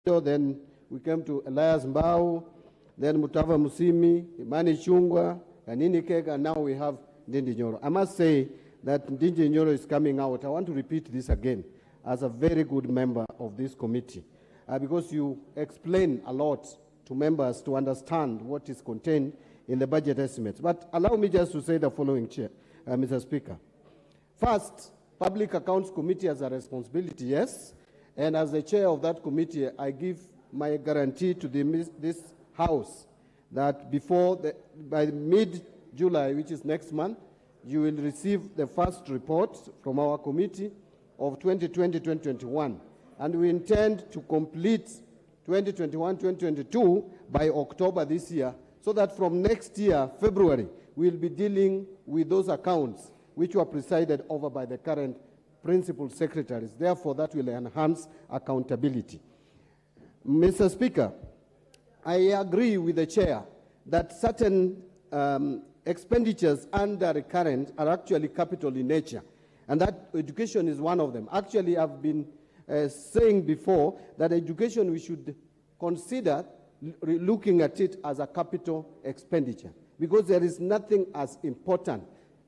then we came to Elias Mbao, then Mutava Musimi, Imani Chungwa, and Inikek, and now we have Ndindi Nyoro. I must say that Ndindi Nyoro is coming out. I want to repeat this again as a very good member of this committee, because you explain a lot to members to understand what is contained in the budget estimates. But allow me just to say the following, Mr. Speaker. First, Public Accounts Committee has a responsibility, yes, and as the chair of that committee, I give my guarantee to this House that by mid-July, which is next month, you will receive the first report from our committee of 2020-2021. And we intend to complete 2021-2022 by October this year, so that from next year, February, we'll be dealing with those accounts which were presided over by the current principal secretaries. Therefore, that will enhance accountability. Mr. Speaker, I agree with the chair that certain expenditures under recurrent are actually capital in nature, and that education is one of them. Actually, I've been saying before that education, we should consider looking at it as a capital expenditure, because there is nothing as important.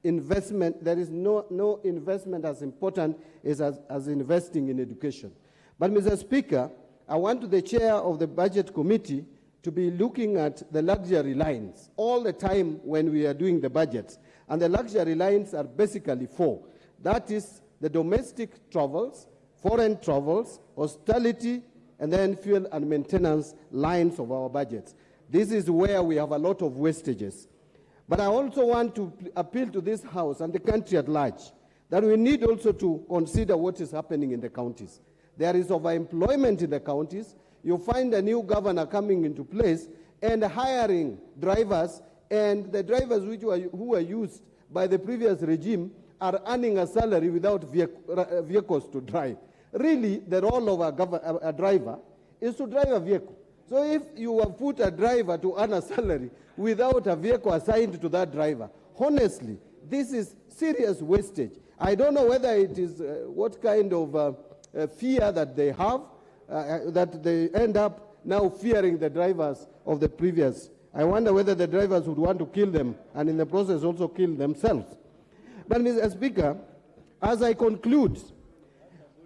Investment, there is no investment as important as investing in education. But, Mr. Speaker, I want the chair of the Budget Committee to be looking at the luxury lines all the time when we are doing the budgets. And the luxury lines are basically four. That is the domestic travels, foreign travels, hospitality, and then fuel and maintenance lines of our budgets. This is where we have a lot of wastages. But I also want to appeal to this House and the country at large that we need also to consider what is happening in the counties. There is overemployment in the counties. You find a new governor coming into place and hiring drivers, and the drivers who were used by the previous regime are earning a salary without vehicles to drive. Really, the role of a driver is to drive a vehicle. So if you have put a driver to earn a salary without a vehicle assigned to that driver, honestly, this is serious wastage. I don't know whether it is what kind of fear that they have, that they end up now fearing the drivers of the previous. I wonder whether the drivers would want to kill them and in the process also kill themselves. But, Mr. Speaker, as I conclude,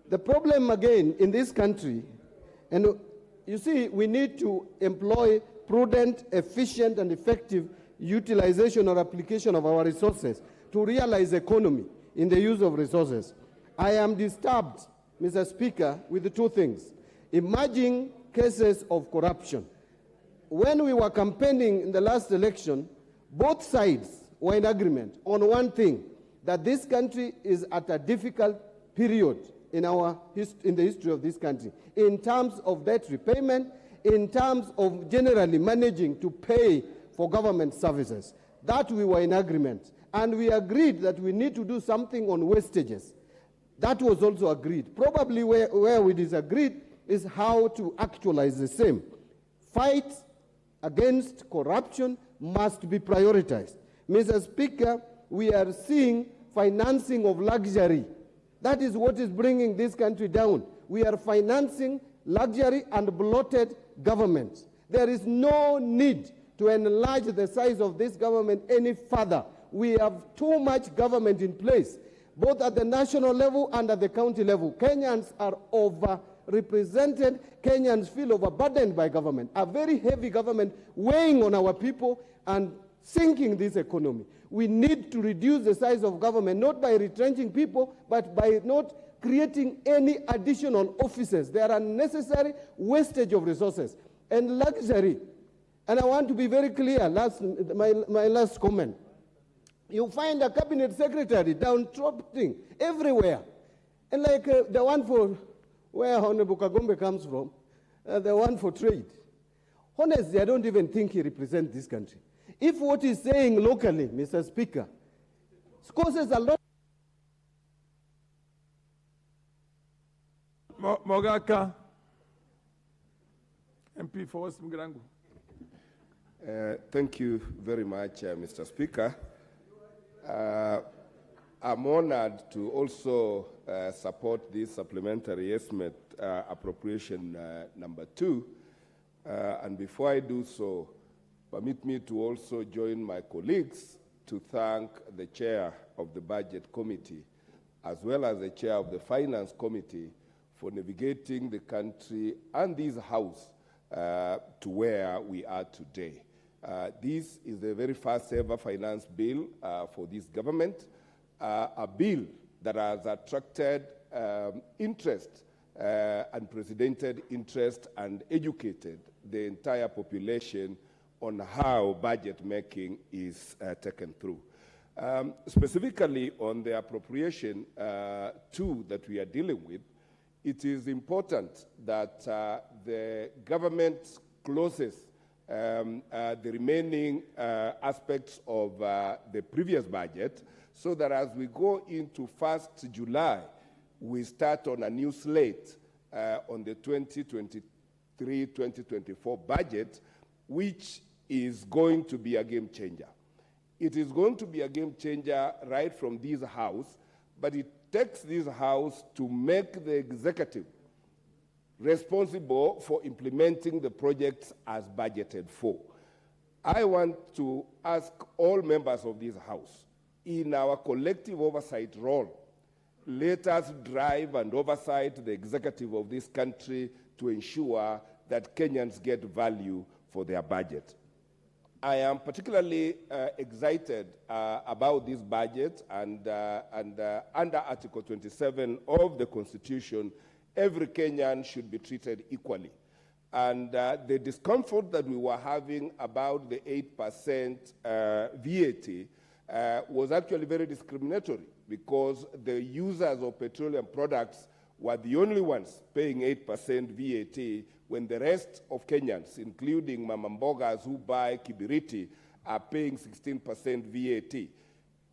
the problem again in this country, and you see, we need to employ prudent, efficient, and effective utilization or application of our resources to realize economy in the use of resources. I am disturbed, Mr. Speaker, with the two things. Emerging cases of corruption. When we were campaigning in the last election, both sides were in agreement on one thing, that this country is at a difficult period in the history of this country, in terms of debt repayment, in terms of generally managing to pay for government services. That we were in agreement. And we agreed that we need to do something on wastages. That was also agreed. Probably where we disagreed is how to actualize the same. Fight against corruption must be prioritized. Mr. Speaker, we are seeing financing of luxury. That is what is bringing this country down. We are financing luxury and bloated government. There is no need to enlarge the size of this government any further. We have too much government in place, both at the national level and at the county level. Kenyans are overrepresented. Kenyans feel overburdened by government. A very heavy government weighing on our people and sinking this economy. We need to reduce the size of government, not by retrenching people, but by not creating any additional offices. There are unnecessary wastage of resources and luxury. And I want to be very clear, my last comment. You find a cabinet secretary downtrodden everywhere. And like the one for where Honorable Kagombe comes from, the one for trade. Honestly, I don't even think he represents this country. If what he's saying locally, Mr. Speaker, causes a lot. Mogaka, MP for West Mugrangu. Thank you very much, Mr. Speaker. I'm honored to also support this supplementary estimate appropriation number 2. And before I do so, permit me to also join my colleagues to thank the chair of the Budget Committee, as well as the chair of the Finance Committee, for navigating the country and this House to where we are today. This is the very first ever finance bill for this government, a bill that has attracted interest, unprecedented interest, and educated the entire population on how budget making is taken through. Specifically on the appropriation 2 that we are dealing with, it is important that the government closes the remaining aspects of the previous budget, so that as we go into 1st July, we start on a new slate on the 2023-2024 budget, which is going to be a game changer. It is going to be a game changer right from this House, but it takes this House to make the executive responsible for implementing the projects as budgeted for. I want to ask all members of this House, in our collective oversight role, let us drive and oversight the executive of this country to ensure that Kenyans get value for their budget. I am particularly excited about this budget, and under Article 27 of the Constitution, every Kenyan should be treated equally. And the discomfort that we were having about the 8% VAT was actually very discriminatory, because the users of petroleum products were the only ones paying 8% VAT, when the rest of Kenyans, including mama mbogas who buy kibiriti, are paying 16% VAT.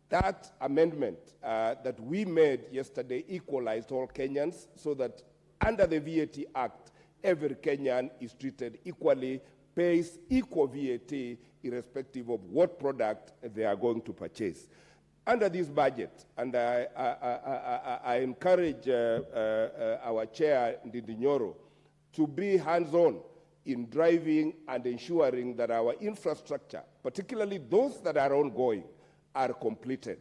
That amendment that we made yesterday equalized all Kenyans, so that under the VAT Act, every Kenyan is treated equally, pays equal VAT, irrespective of what product they are going to purchase. Under this budget, and I encourage our chair, Ndindi Nyoro, to be hands-on in driving and ensuring that our infrastructure, particularly those that are ongoing, are completed.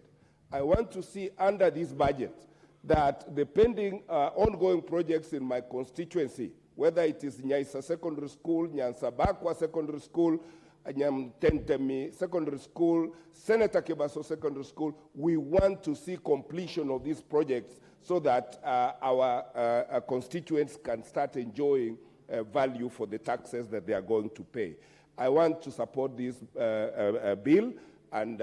I want to see under this budget that the pending ongoing projects in my constituency, whether it is Nyaisa Secondary School, Nyansabakwa Secondary School, Nyamtentemi Secondary School, Senator Kebaso Secondary School, we want to see completion of these projects so that our constituents can start enjoying value for the taxes that they are going to pay. I want to support this bill and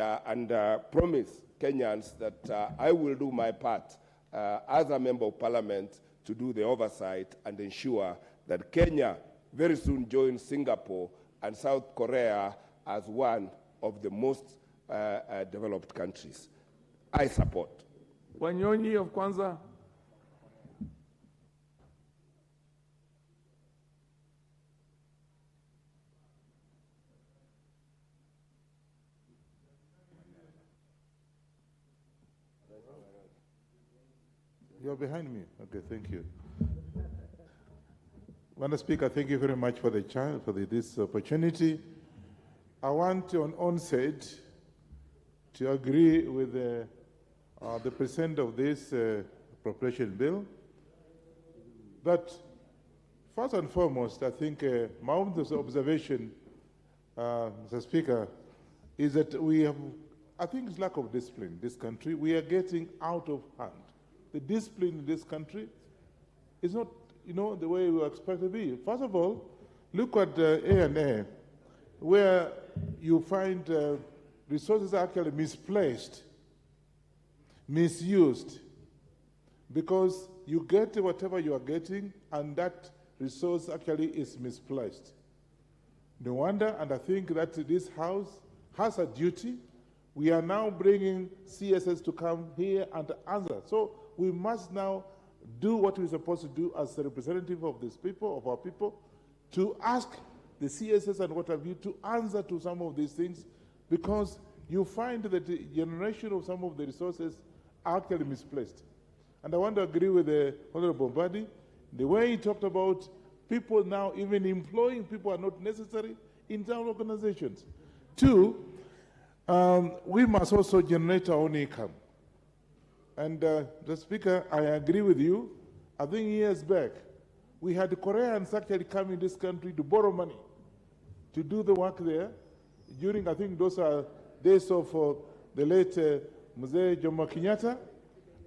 promise Kenyans that I will do my part as a member of parliament to do the oversight and ensure that Kenya very soon joins Singapore and South Korea as one of the most developed countries. I support. Wanyonyi of Kwanza. You're behind me. Okay, thank you. Madam Speaker, thank you very much for this opportunity. I want on onset to agree with the present of this appropriation bill. But first and foremost, I think my own observation, Mr. Speaker, is that we have, I think it's lack of discipline in this country. We are getting out of hand. The discipline in this country is not, the way we expect to be. First of all, look at A&A, where you find resources actually misplaced, misused, because you get whatever you are getting, and that resource actually is misplaced. No wonder, and I think that this House has a duty. We are now bringing CSS to come here and answer. So we must now do what we're supposed to do as a representative of these people, of our people, to ask the CSS and what have you to answer to some of these things, because you find that the generation of some of the resources are actually misplaced. And I want to agree with the Honorable Body. The way he talked about people now even employing people are not necessary in town organizations. Two, we must also generate our own income. And the Speaker, I agree with you. I think years back, we had the Koreans actually come in this country to borrow money to do the work there. During, I think those are days of the late Mzee Jomo Kenyatta.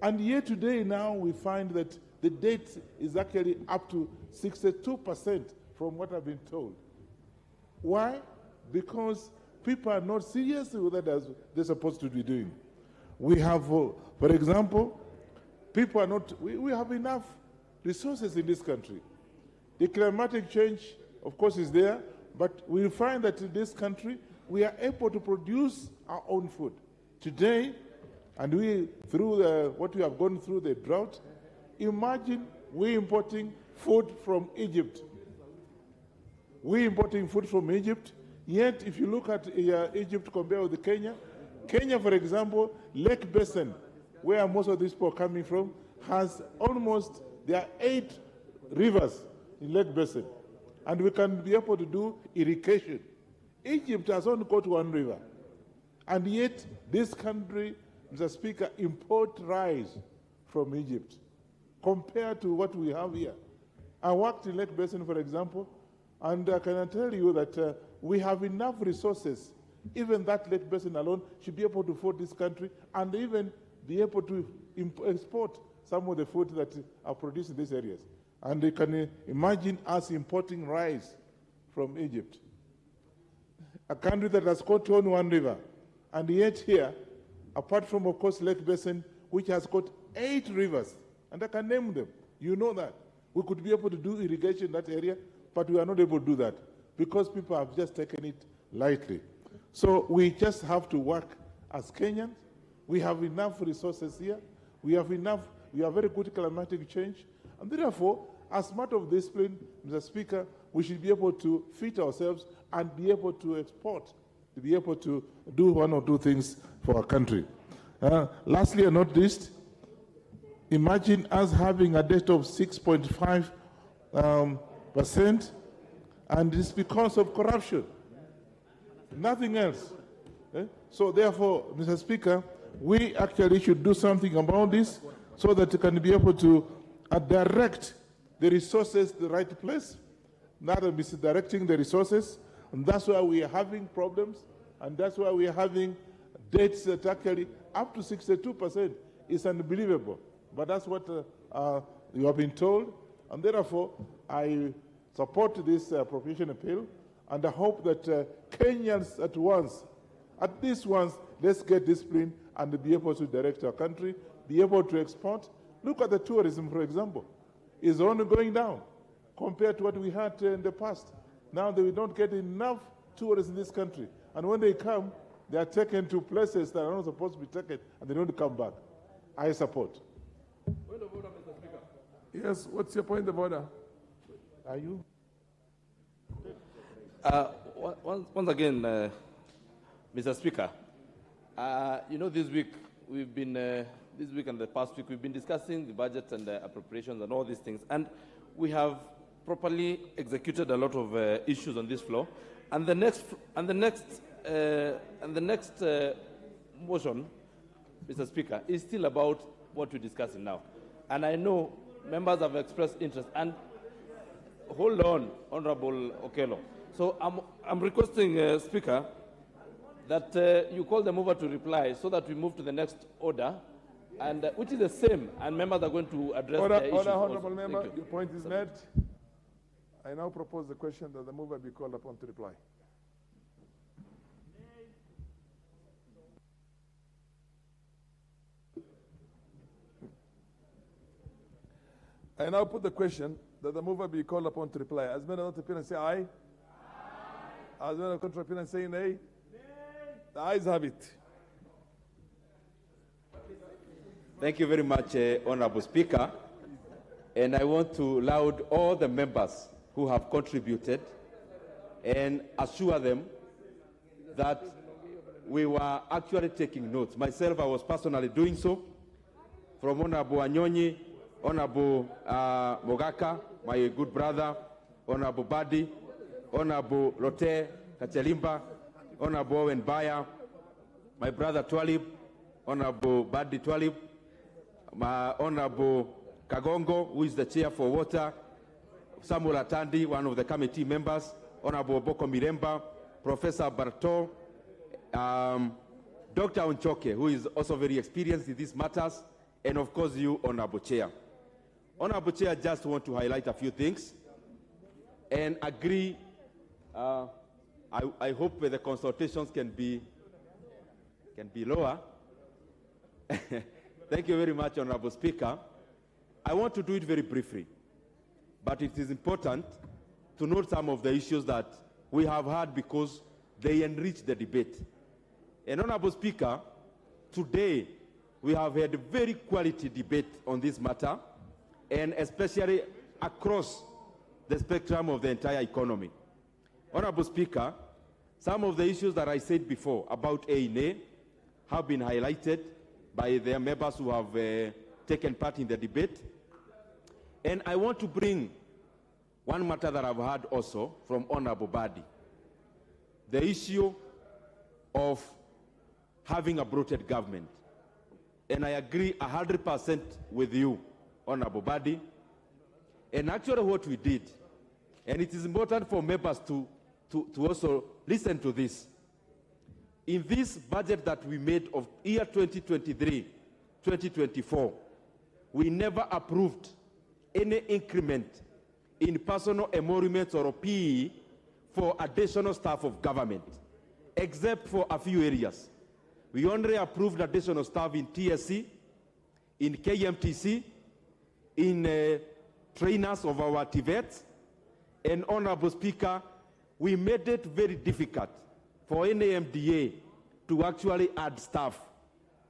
And yet today now we find that the debt is actually up to 62% from what I've been told. Why? Because people are not serious with what they're supposed to be doing. We have, for example, people are not, we have enough resources in this country. The climatic change, of course, is there, but we find that in this country, we are able to produce our own food. Today, and we, through what we have gone through the drought, imagine we importing food from Egypt. We importing food from Egypt, yet if you look at Egypt compared with Kenya, Kenya, for example, Lake Basin, where most of these people are coming from, has almost, there are 8 rivers in Lake Basin, and we can be able to do irrigation. Egypt has only got 1 river, and yet this country, Mr. Speaker, import rice from Egypt compared to what we have here. I worked in Lake Basin, for example, and I can tell you that we have enough resources. Even that Lake Basin alone should be able to afford this country and even be able to export some of the food that are produced in these areas. And you can imagine us importing rice from Egypt, a country that has got only 1 river. And yet here, apart from, of course, Lake Basin, which has got 8 rivers, and I can name them, you know that. We could be able to do irrigation in that area, but we are not able to do that because people have just taken it lightly. So we just have to work as Kenyans. We have enough resources here. We have very good climatic change. And therefore, as a matter of discipline, Mr. Speaker, we should be able to feed ourselves and be able to export, to be able to do 1 or 2 things for our country. Lastly and not least, imagine us having a debt of 6.5%, and it's because of corruption. Nothing else. So therefore, Mr. Speaker, we actually should do something about this so that we can be able to direct the resources to the right place, not misdirecting the resources. And that's why we are having problems, and that's why we are having debts that actually up to 62% is unbelievable. But that's what you have been told, and therefore I support this appropriation appeal, and I hope that Kenyans at least once, let's get discipline and be able to direct our country, be able to export. Look at the tourism, for example. It's only going down compared to what we had in the past. Now that we don't get enough tourists in this country, and when they come, they are taken to places that are not supposed to be taken, and they don't come back. I support. Point of order, Mr. Speaker. Yes, what's your point of order? Are you? Once again, Mr. Speaker, you know, this week and the past week, we've been discussing the budget and the appropriations and all these things, and we have properly executed a lot of issues on this floor. And the next motion, Mr. Speaker, is still about what we're discussing now. And I know members have expressed interest. And hold on, Honorable Okello. So I'm requesting, Speaker, that you call them over to reply so that we move to the next order, and which is the same, and members are going to address the issues. Honorable member, your point is made. I now propose the question that the mover be called upon to reply. I now put the question that the mover be called upon to reply. As many of the appearance say aye. Aye. As many of the contrary appearance say nay. Nay. The ayes have it. Thank you very much, Honorable Speaker. And I want to laud all the members who have contributed and assure them that we were actually taking notes. Myself, I was personally doing so. From Honorable Anyonyi, Honorable Mogaka, my good brother, Honorable Badi, Honorable Lotte Kachelimba, Honorable Owen Baya, my brother Twalib, Honorable Badi Twalib, my Honorable Kagongo, who is the chair for water, Samuel Atandi, one of the committee members, Honorable Boko Miremba, Professor Barto, Dr. Unchoke, who is also very experienced in these matters, and of course you, Honorable Chair. Honorable Chair, I just want to highlight a few things and agree. I hope the consultations can be lower. Thank you very much, Honorable Speaker. I want to do it very briefly, but it is important to note some of the issues that we have had because they enrich the debate. And Honorable Speaker, today we have had a very quality debate on this matter, and especially across the spectrum of the entire economy. Honorable Speaker, some of the issues that I said before about A&A have been highlighted by the members who have taken part in the debate. And I want to bring one matter that I've heard also from Honorable Badi, the issue of having a bloated government. And I agree 100% with you, Honorable Badi. And actually what we did, and it is important for members to also listen to this. In this budget that we made of year 2023-2024, we never approved any increment in personal emoluments or PE for additional staff of government, except for a few areas. We only approved additional staff in TSC, in KMTC, in trainers of our TVETs, and Honorable Speaker, we made it very difficult for any MDA to actually add staff.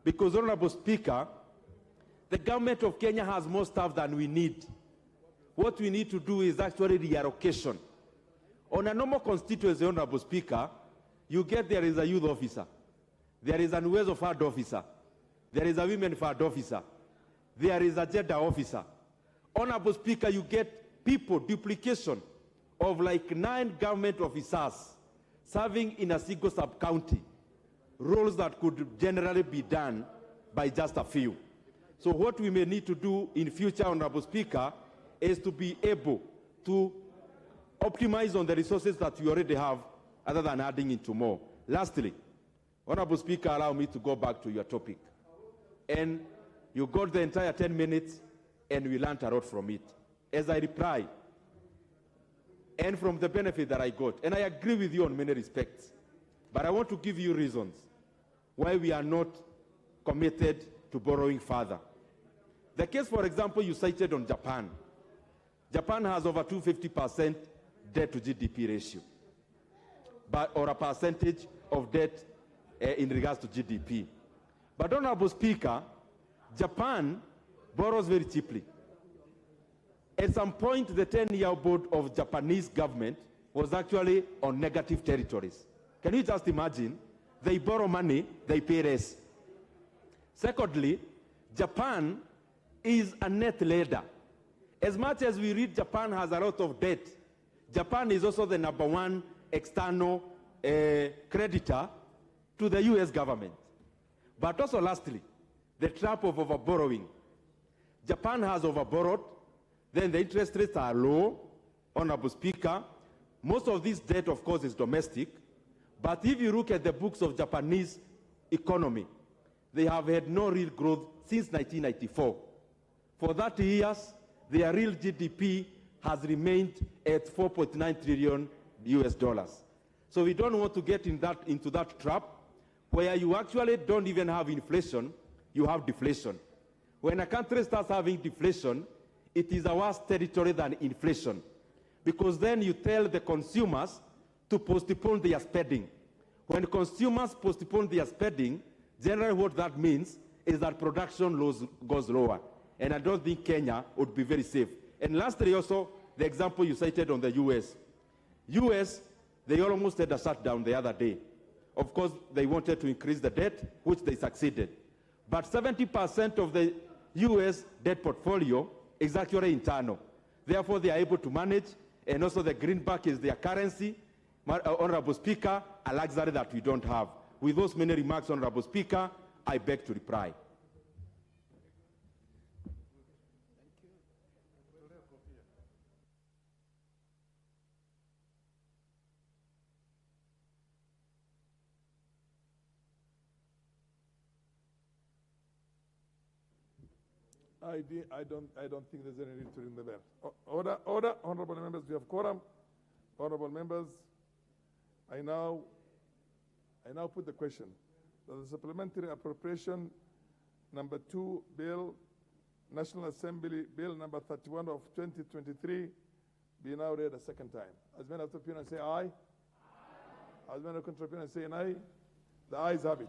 Because, Honorable Speaker, the government of Kenya has more staff than we need. What we need to do is actually reallocation. On a normal constituency, Honorable Speaker, you get there is a youth officer, there is an Uwezo Fund officer, there is a women fund officer, there is a gender officer. Honorable Speaker, you get people, duplication of like 9 government officers serving in a single sub-county, roles that could generally be done by just a few. So what we may need to do in future, Honorable Speaker, is to be able to optimize on the resources that we already have other than adding into more. Lastly, Honorable Speaker, allow me to go back to your topic. And you got the entire 10 minutes and we learned a lot from it. As I reply, and from the benefit that I got, and I agree with you on many respects, but I want to give you reasons why we are not committed to borrowing further. The case, for example, you cited on Japan. Japan has over 250% debt to GDP ratio, or a percentage of debt in regards to GDP. But Honorable Speaker, Japan borrows very cheaply. At some point, the 10-year board of Japanese government was actually on negative territories. Can you just imagine? They borrow money, they pay less. Secondly, Japan is a net lender. As much as we read Japan has a lot of debt, Japan is also the #1 external creditor to the US government. But also lastly, the trap of overborrowing. Japan has overborrowed, then the interest rates are low. Honorable Speaker, most of this debt, of course, is domestic. But if you look at the books of Japanese economy, they have had no real growth since 1994. For 30 years, their real GDP has remained at 4.9 trillion US dollars. So we don't want to get into that trap where you actually don't even have inflation, you have deflation. When a country starts having deflation, it is a worse territory than inflation, because then you tell the consumers to postpone their spending. When consumers postpone their spending, generally what that means is that production goes lower. And I don't think Kenya would be very safe. And lastly also, the example you cited on the US. US, they almost had a shutdown the other day. Of course, they wanted to increase the debt, which they succeeded. But 70% of the US debt portfolio is actually internal. Therefore, they are able to manage, and also the greenback is their currency. Honorable Speaker, a luxury that we don't have. With those many remarks, Honorable Speaker, I beg to reply. I don't think there's any need to ring the bell. Order, honorable members, we have quorum. Honorable members, I now put the question that the supplementary appropriation number 2 bill, National Assembly Bill number 31 of 2023, be now read a second time. As many of the opinion say aye. As many of the opinion say nay. The ayes have it.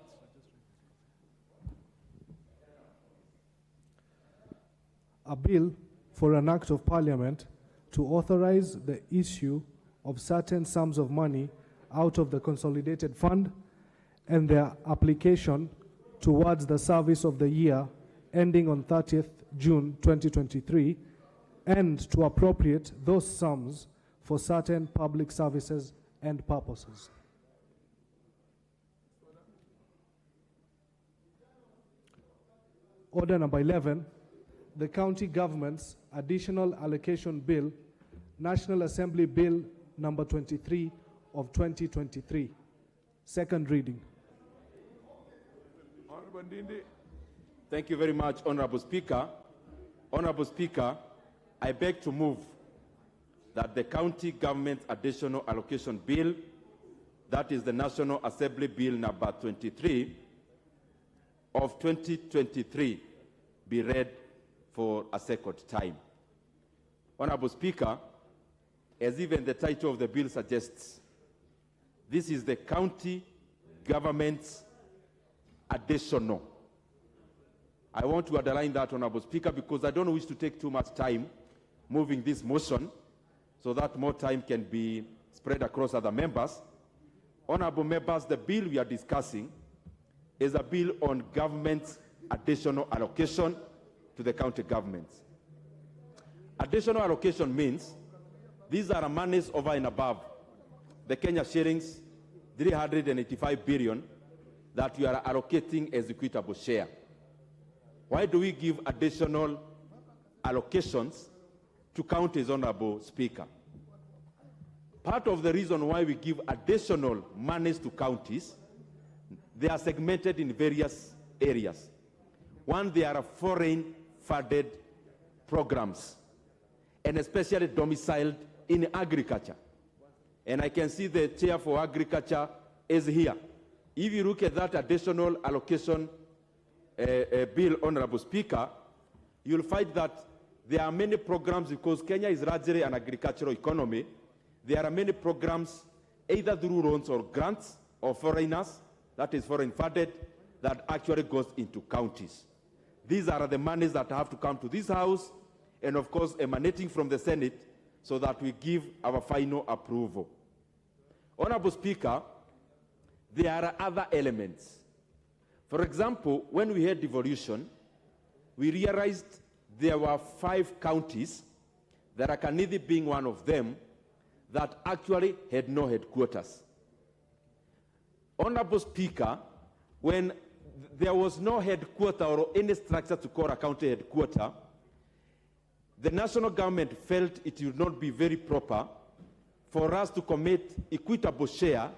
A bill for an act of parliament to authorize the issue of certain sums of money out of the consolidated fund and their application towards the service of the year ending on 30th June 2023, and to appropriate those sums for certain public services and purposes. Order number 11, the County Government's Additional Allocation Bill, National Assembly Bill number 23 of 2023. Second reading. Honorable Ndindi. Thank you very much, Honorable Speaker. Honorable Speaker, I beg to move that the County Government Additional Allocation Bill, that is the National Assembly Bill number 23 of 2023, be read for a second time. Honorable Speaker, as even the title of the bill suggests, this is the county government's additional. I want to underline that, Honorable Speaker, because I don't wish to take too much time moving this motion so that more time can be spread across other members. Honorable members, the bill we are discussing is a bill on government's additional allocation to the county governments. Additional allocation means these are monies over and above the Kenya shillings 385 billion that we are allocating as equitable share. Why do we give additional allocations to counties, Honorable Speaker? Part of the reason why we give additional monies to counties, they are segmented in various areas. One, they are foreign funded programs, and especially domiciled in agriculture. And I can see the chair for agriculture is here. If you look at that additional allocation bill, Honorable Speaker, you'll find that there are many programs, because Kenya is largely an agricultural economy. There are many programs, either through loans or grants of foreigners, that is foreign funded, that actually goes into counties. These are the monies that have to come to this House, and of course emanating from the Senate, so that we give our final approval. Honorable Speaker, there are other elements. For example, when we had devolution, we realized there were 5 counties, Tharaka-Nithi being one of them, that actually had no headquarters. Honorable Speaker, when there was no headquarter or any structure to call a county headquarter, the national government felt it would not be very proper for us to commit equitable share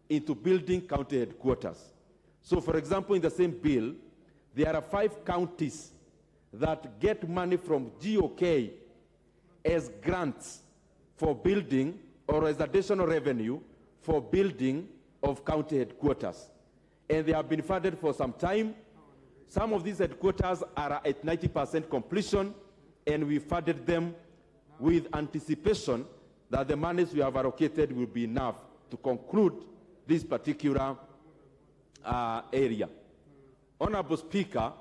into building county headquarters. So, for example, in the same bill, there are 5 counties that get money from GOK as grants for building or as additional revenue for building of county headquarters. And they have been funded for some time. Some of these headquarters are at 90% completion, and we funded them with anticipation that the monies we have allocated will be enough to conclude this particular area. Honorable Speaker,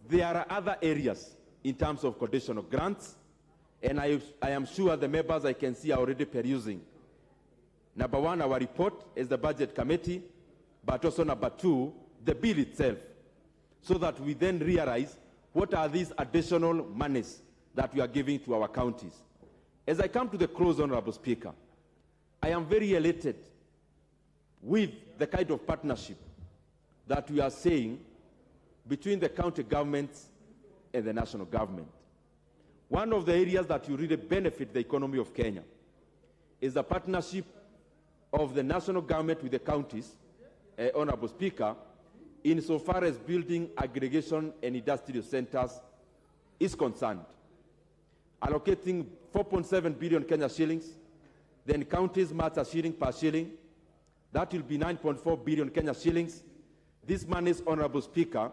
there are other areas in terms of conditional grants, and I am sure the members I can see are already perusing. Number 1, our report is the Budget Committee, but also number 2, the bill itself, so that we then realize what are these additional monies that we are giving to our counties. As I come to the close, Honorable Speaker, I am very elated with the kind of partnership that we are seeing between the county governments and the national government. One of the areas that will really benefit the economy of Kenya is the partnership of the national government with the counties, Honorable Speaker, insofar as building aggregation and industrial centers is concerned. Allocating 4.7 billion Kenya shillings, then counties match a shilling per shilling. That will be 9.4 billion Kenya shillings. This money, Honorable Speaker,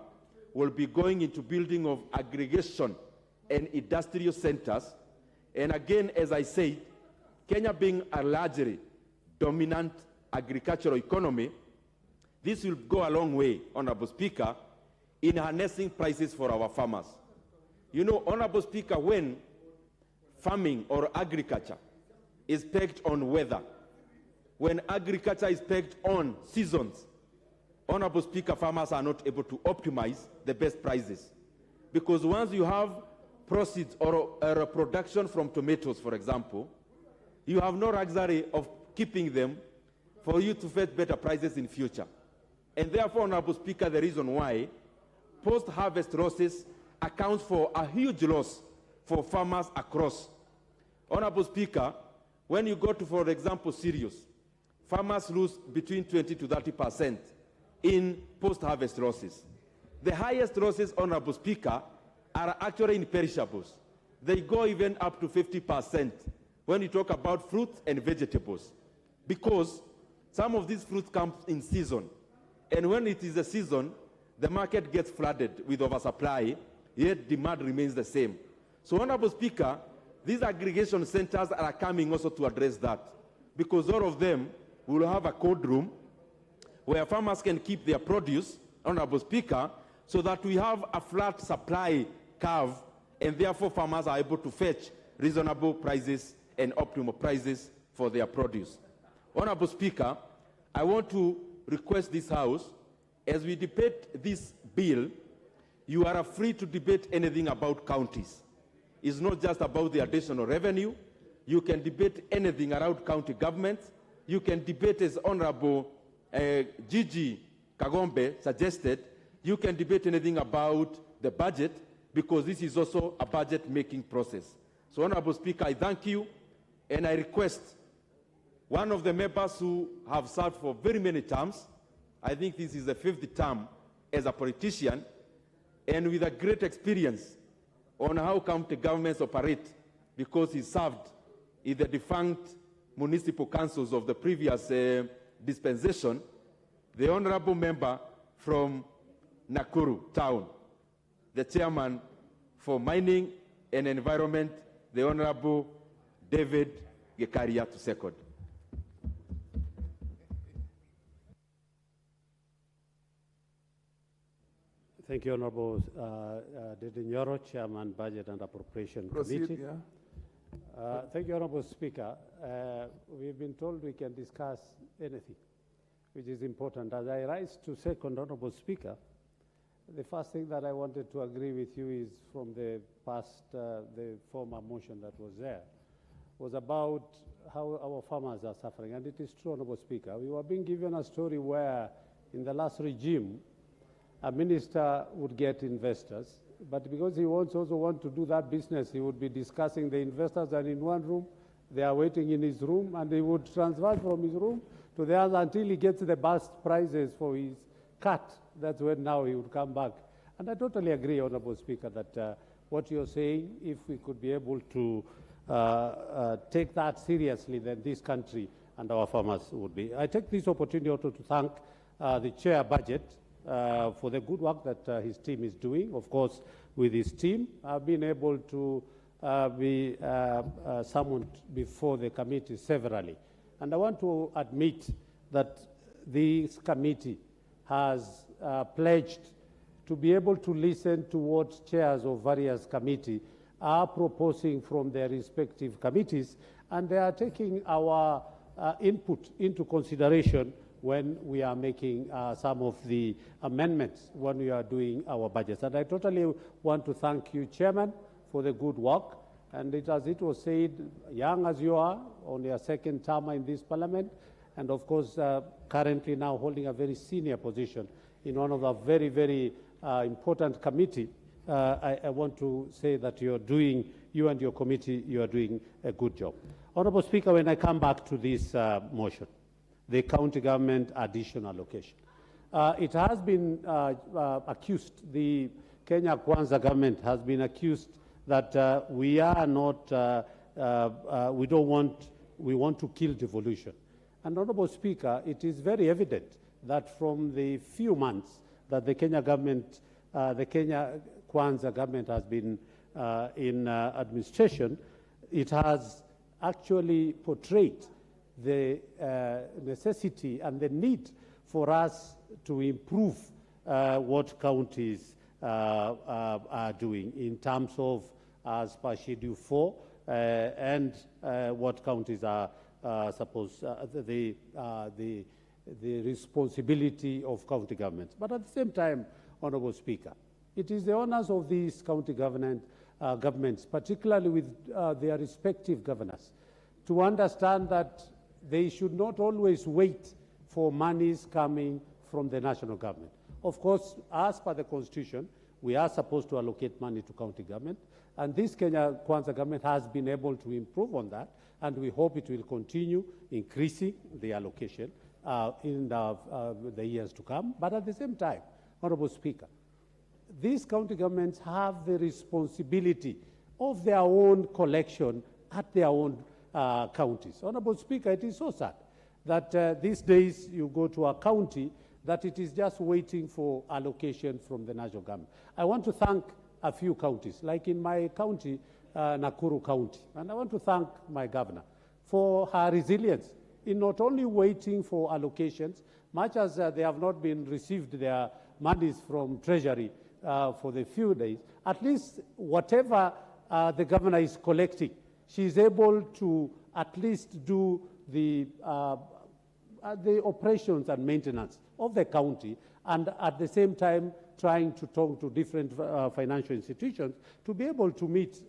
will be going into building of aggregation and industrial centers. And again, as I said, Kenya being a largely dominant agricultural economy, this will go a long way, Honorable Speaker, in harnessing prices for our farmers. You know, Honorable Speaker, when farming or agriculture is pegged on weather, when agriculture is pegged on seasons, Honorable Speaker, farmers are not able to optimize the best prices. Because once you have proceeds or a production from tomatoes, for example, you have no luxury of keeping them for you to fetch better prices in future. And therefore, Honorable Speaker, the reason why post-harvest losses account for a huge loss for farmers across. Honorable Speaker, when you go to, for example, cereals, farmers lose between 20 to 30% in post-harvest losses. The highest losses, Honorable Speaker, are actually in perishables. They go even up to 50% when you talk about fruits and vegetables, because some of these fruits come in season. And when it is a season, the market gets flooded with oversupply, yet demand remains the same. So, Honorable Speaker, these aggregation centers are coming also to address that, because all of them will have a cold room where farmers can keep their produce, Honorable Speaker, so that we have a flat supply curve, and therefore farmers are able to fetch reasonable prices and optimal prices for their produce. Honorable Speaker, I want to request this House, as we debate this bill, you are free to debate anything about counties. It's not just about the additional revenue. You can debate anything around county governments. You can debate, as Honorable Gigi Kagombe suggested, you can debate anything about the budget, because this is also a budget-making process. So, Honorable Speaker, I thank you, and I request one of the members who have served for very many terms, I think this is the 5th term as a politician, and with a great experience on how county governments operate, because he served in the defunct municipal councils of the previous dispensation, the honorable member from Nakuru town, the chairman for mining and environment, the Honorable David Gekaria to second. Thank you, Honorable Dede Nyoro, Chairman, Budget and Appropriation Committee. Yeah. Thank you, Honorable Speaker. We've been told we can discuss anything, which is important. As I rise to second, Honorable Speaker, the first thing that I wanted to agree with you is from the past, the former motion that was there, was about how our farmers are suffering. And it is true, Honorable Speaker. We were being given a story where in the last regime, a minister would get investors, but because he also want to do that business, he would be discussing the investors, and in one room, they are waiting in his room, and he would transfer from his room to the other until he gets the best prices for his cut. That's when now he would come back. And I totally agree, Honorable Speaker, that what you're saying, if we could be able to take that seriously, then this country and our farmers would be. I take this opportunity also to thank the Chair Budget for the good work that his team is doing. Of course, with his team, I've been able to be summoned before the committee severally. And I want to admit that this committee has pledged to be able to listen to what chairs of various committees are proposing from their respective committees, and they are taking our input into consideration when we are making some of the amendments when we are doing our budgets. And I totally want to thank you, Chairman, for the good work. And as it was said, young as you are, on your second term in this parliament, and of course, currently now holding a very senior position in one of the very, very important committee, I want to say that you and your committee, you are doing a good job. Honorable Speaker, when I come back to this motion, the county government additional allocation, it has been accused, the Kenya Kwanza government has been accused that we are not, we want to kill devolution. And Honorable Speaker, it is very evident that from the few months that the Kenya government, the Kenya Kwanza government has been in administration, it has actually portrayed the necessity and the need for us to improve what counties are doing in terms of, as per Schedule 4, and what counties are supposed, the responsibility of county governments. But at the same time, Honorable Speaker, it is the honors of these county governments, particularly with their respective governors, to understand that they should not always wait for monies coming from the national government. Of course, as per the Constitution, we are supposed to allocate money to county government, and this Kenya Kwanza government has been able to improve on that, and we hope it will continue increasing the allocation in the years to come. But at the same time, Honorable Speaker, these county governments have the responsibility of their own collection at their own counties. Honorable Speaker, it is so sad that these days you go to a county that it is just waiting for allocation from the national government. I want to thank a few counties, like in my county, Nakuru County, and I want to thank my governor for her resilience in not only waiting for allocations, much as they have not been received their monies from Treasury for the few days, at least whatever the governor is collecting, she is able to at least do the operations and maintenance of the county, and at the same time trying to talk to different financial institutions to be able to meet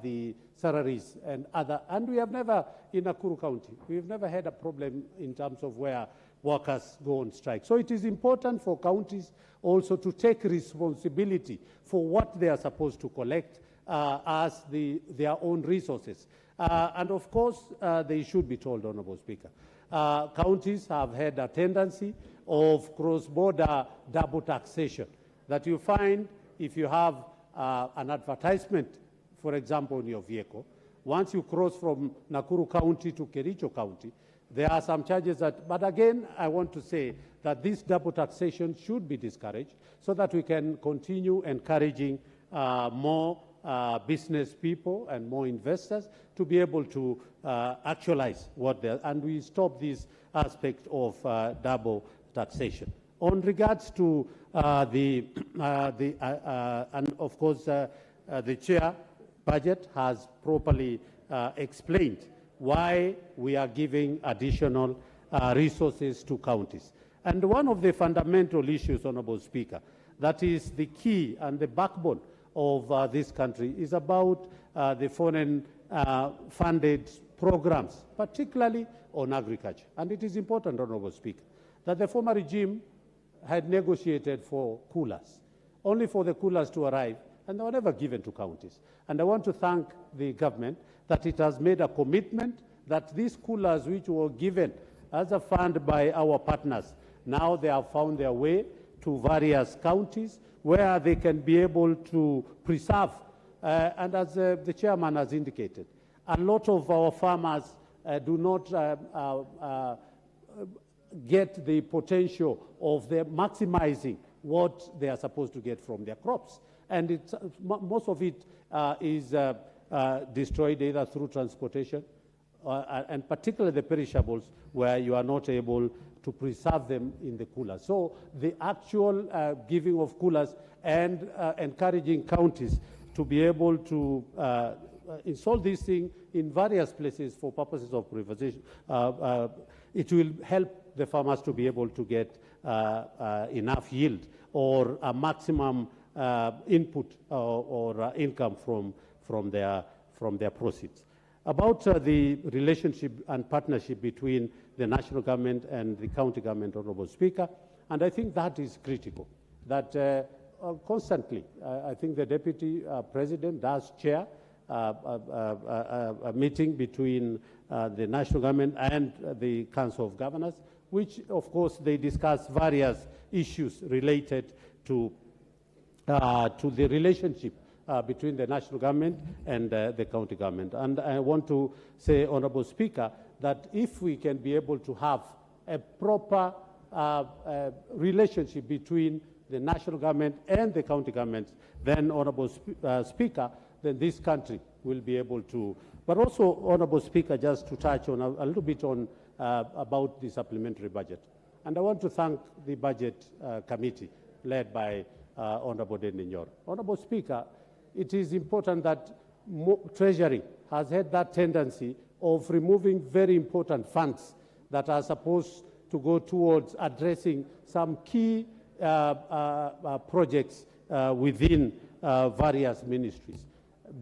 the salaries and other. And we have never, in Nakuru County, we've never had a problem in terms of where workers go on strike. So it is important for counties also to take responsibility for what they are supposed to collect as their own resources. And of course, they should be told, Honorable Speaker. Counties have had a tendency of cross-border double taxation, that you find if you have an advertisement, for example, in your vehicle, once you cross from Nakuru County to Kericho County, there are some charges that, but again, I want to say that this double taxation should be discouraged so that we can continue encouraging more business people and more investors to be able to actualize what they're, and we stop this aspect of double taxation. On regards to and of course the chair budget has properly explained why we are giving additional resources to counties. And one of the fundamental issues, Honorable Speaker, that is the key and the backbone of this country is about the foreign funded programs, particularly on agriculture. And it is important, Honorable Speaker, that the former regime had negotiated for coolers, only for the coolers to arrive, and they were never given to counties. And I want to thank the government that it has made a commitment that these coolers which were given as a fund by our partners, now they have found their way to various counties where they can be able to preserve. And as the chairman has indicated, a lot of our farmers do not get the potential of their maximizing what they are supposed to get from their crops. And it's, most of it is destroyed either through transportation and particularly the perishables where you are not able to preserve them in the coolers. So the actual giving of coolers and encouraging counties to be able to install this thing in various places for purposes of privatization, it will help the farmers to be able to get enough yield or a maximum input or income from from their proceeds. About the relationship and partnership between the national government and the county government, Honorable Speaker, and I think that is critical, that constantly, I think the Deputy President does chair a meeting between the national government and the Council of Governors, which, of course, they discuss various issues related to the relationship between the national government and the county government. And I want to say, Honorable Speaker, that if we can be able to have a proper relationship between the national government and the county governments, then, Honorable Speaker, then this country will be able to. But also, Honorable Speaker, just to touch on a little bit on about the supplementary budget. And I want to thank the Budget Committee led by Honorable Dendinyoro. Honorable Speaker, it is important that Treasury has had that tendency of removing very important funds that are supposed to go towards addressing some key projects within various ministries.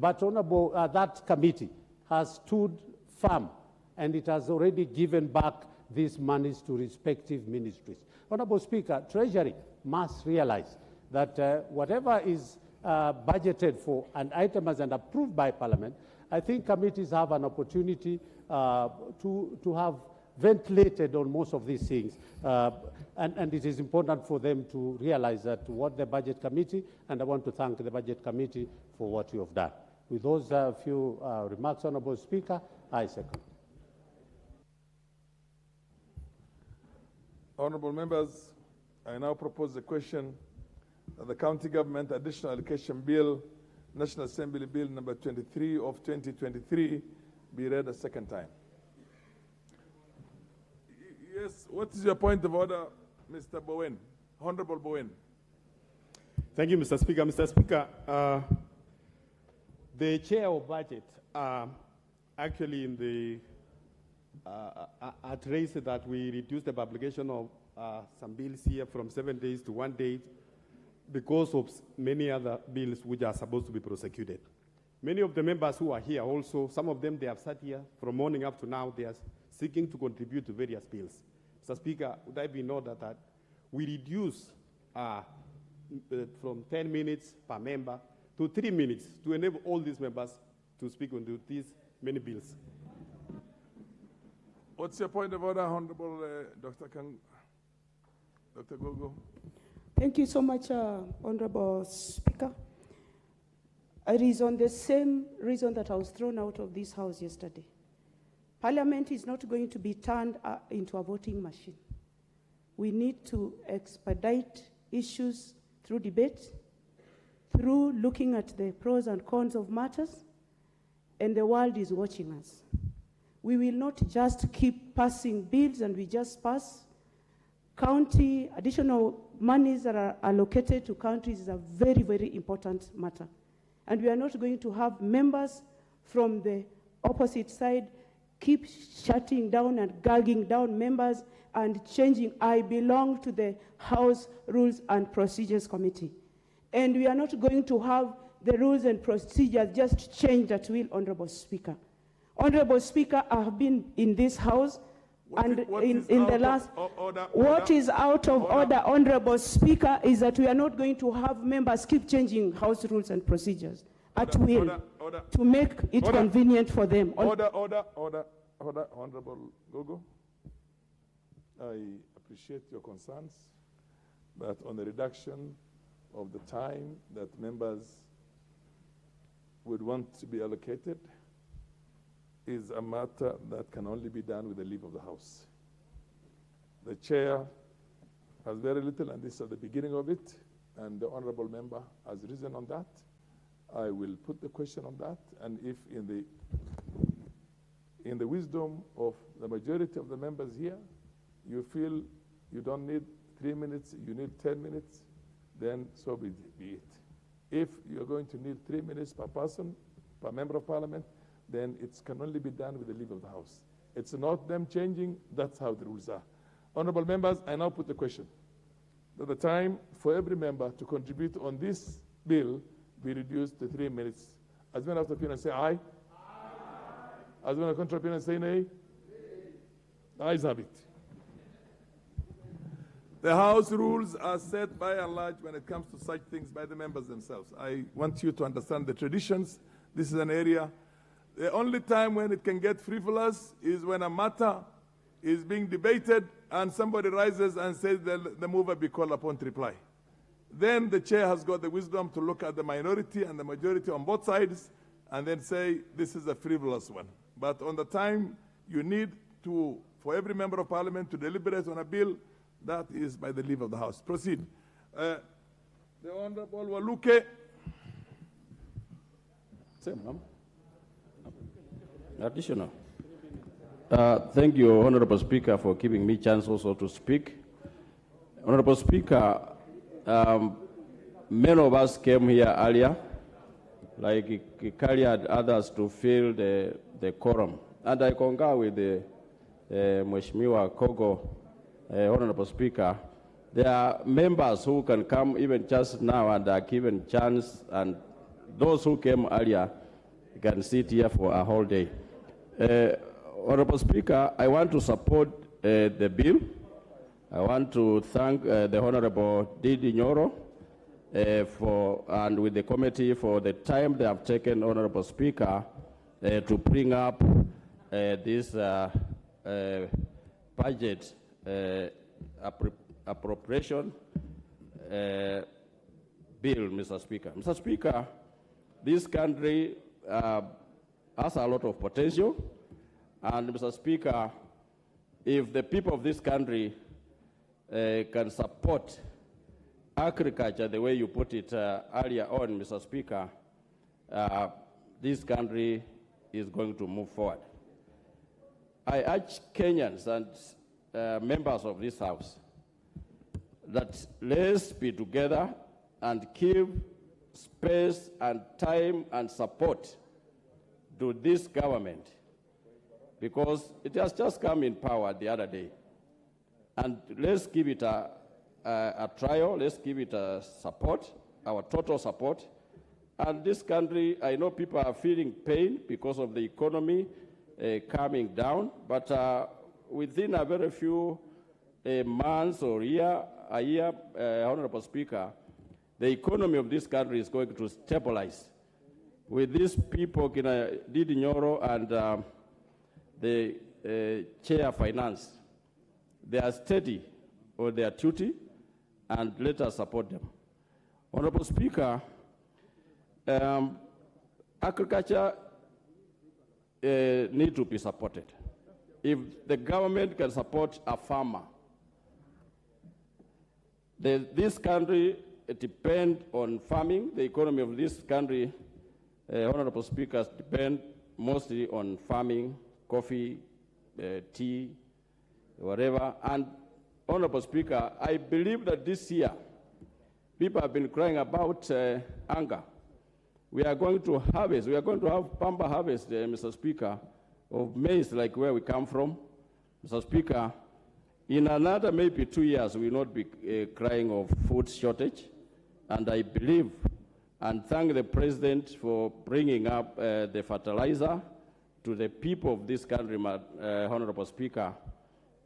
But Honorable, that committee has stood firm, and it has already given back these monies to respective ministries. Honorable Speaker, Treasury must realize that whatever is budgeted for an item has and approved by Parliament, I think committees have an opportunity to have ventilated on most of these things. And it is important for them to realize that what the Budget Committee, and I want to thank the Budget Committee for what you have done. With those few remarks, Honorable Speaker, I second. Honorable members, I now propose the question that the County Government Additional Allocation Bill, National Assembly Bill number 23 of 2023, be read a second time. Yes, what is your point of order, Mr. Bowen? Honorable Bowen. Thank you, Mr. Speaker. Mr. Speaker, the chair of budget actually in the addressed that we reduced the publication of some bills here from 7 days to 1 day because of many other bills which are supposed to be prosecuted. Many of the members who are here also, some of them they have sat here from morning up to now, they are seeking to contribute to various bills. Mr. Speaker, would I be in order that we reduce from 10 minutes per member to 3 minutes to enable all these members to speak on these many bills? What's your point of order, Honorable Dr. Gogo? Thank you so much, Honorable Speaker. It is on the same reason that I was thrown out of this house yesterday. Parliament is not going to be turned into a voting machine. We need to expedite issues through debate, through looking at the pros and cons of matters, and the world is watching us. We will not just keep passing bills and we just pass. County, additional monies that are allocated to counties is a very, very important matter. And we are not going to have members from the opposite side keep shutting down and gagging down members and changing. I belong to the House Rules and Procedures Committee. And we are not going to have the rules and procedures just changed at will, Honorable Speaker. Honorable Speaker, I have been in this House and in the last, what is out of order, Honorable Speaker, is that we are not going to have members keep changing House rules and procedures at will to make it convenient for them. Order, Honorable Gogo. I appreciate your concerns, but on the reduction of the time that members would want to be allocated, is a matter that can only be done with the leave of the House. The chair has very little, and this is at the beginning of it, and the honorable member has risen on that. I will put the question on that, and if in the wisdom of the majority of the members here, you feel you don't need 3 minutes, you need 10 minutes, then so be it. If you're going to need 3 minutes per person, per member of parliament, then it can only be done with the leave of the House. It's not them changing, that's how the rules are. Honorable members, I now put the question that the time for every member to contribute on this bill be reduced to 3 minutes. As many as opinion say aye. As many contrary opinion say nay. Ayes have it. The House rules are set by and large when it comes to such things by the members themselves. I want you to understand the traditions. This is an area. The only time when it can get frivolous is when a matter is being debated and somebody rises and says the mover be called upon to reply. Then the chair has got the wisdom to look at the minority and the majority on both sides and then say this is a frivolous one. But on the time you need for every member of parliament to deliberate on a bill, that is by the leave of the House. Proceed. The Honorable Waluke. Additional. Thank you, Honorable Speaker, for giving me chance also to speak. Honorable Speaker, many of us came here earlier, like Kali and others, to fill the quorum. And I concur with the Mheshimiwa Kogo, Honorable Speaker. There are members who can come even just now and are given chance, and those who came earlier can sit here for a whole day. Honorable Speaker, I want to support the bill. I want to thank the Honorable Didi Nyoro and with the committee for the time they have taken, Honorable Speaker, to bring up this budget appropriation bill, Mr. Speaker. Mr. Speaker, this country has a lot of potential, and Mr. Speaker, if the people of this country can support agriculture the way you put it earlier on, Mr. Speaker, this country is going to move forward. I urge Kenyans and members of this House that let's be together and give space and time and support to this government, because it has just come in power the other day. And let's give it a trial, let's give it a support, our total support. And this country, I know people are feeling pain because of the economy coming down, but within a very few months or a year, Honorable Speaker, the economy of this country is going to stabilize. With these people, Didi Nyoro and the Chair of Finance, they are steady on their duty, and let us support them. Honorable Speaker, agriculture needs to be supported. If the government can support a farmer, this country depends on farming. The economy of this country, Honorable Speakers, depend mostly on farming, coffee, tea, whatever. And Honorable Speaker, I believe that this year, people have been crying about hunger. We are going to harvest, we are going to have bumper harvest, Mr. Speaker, of maize like where we come from. Mr. Speaker, in another maybe 2 years, we will not be crying of food shortage. And I believe and thank the President for bringing up the fertilizer to the people of this country, Honorable Speaker.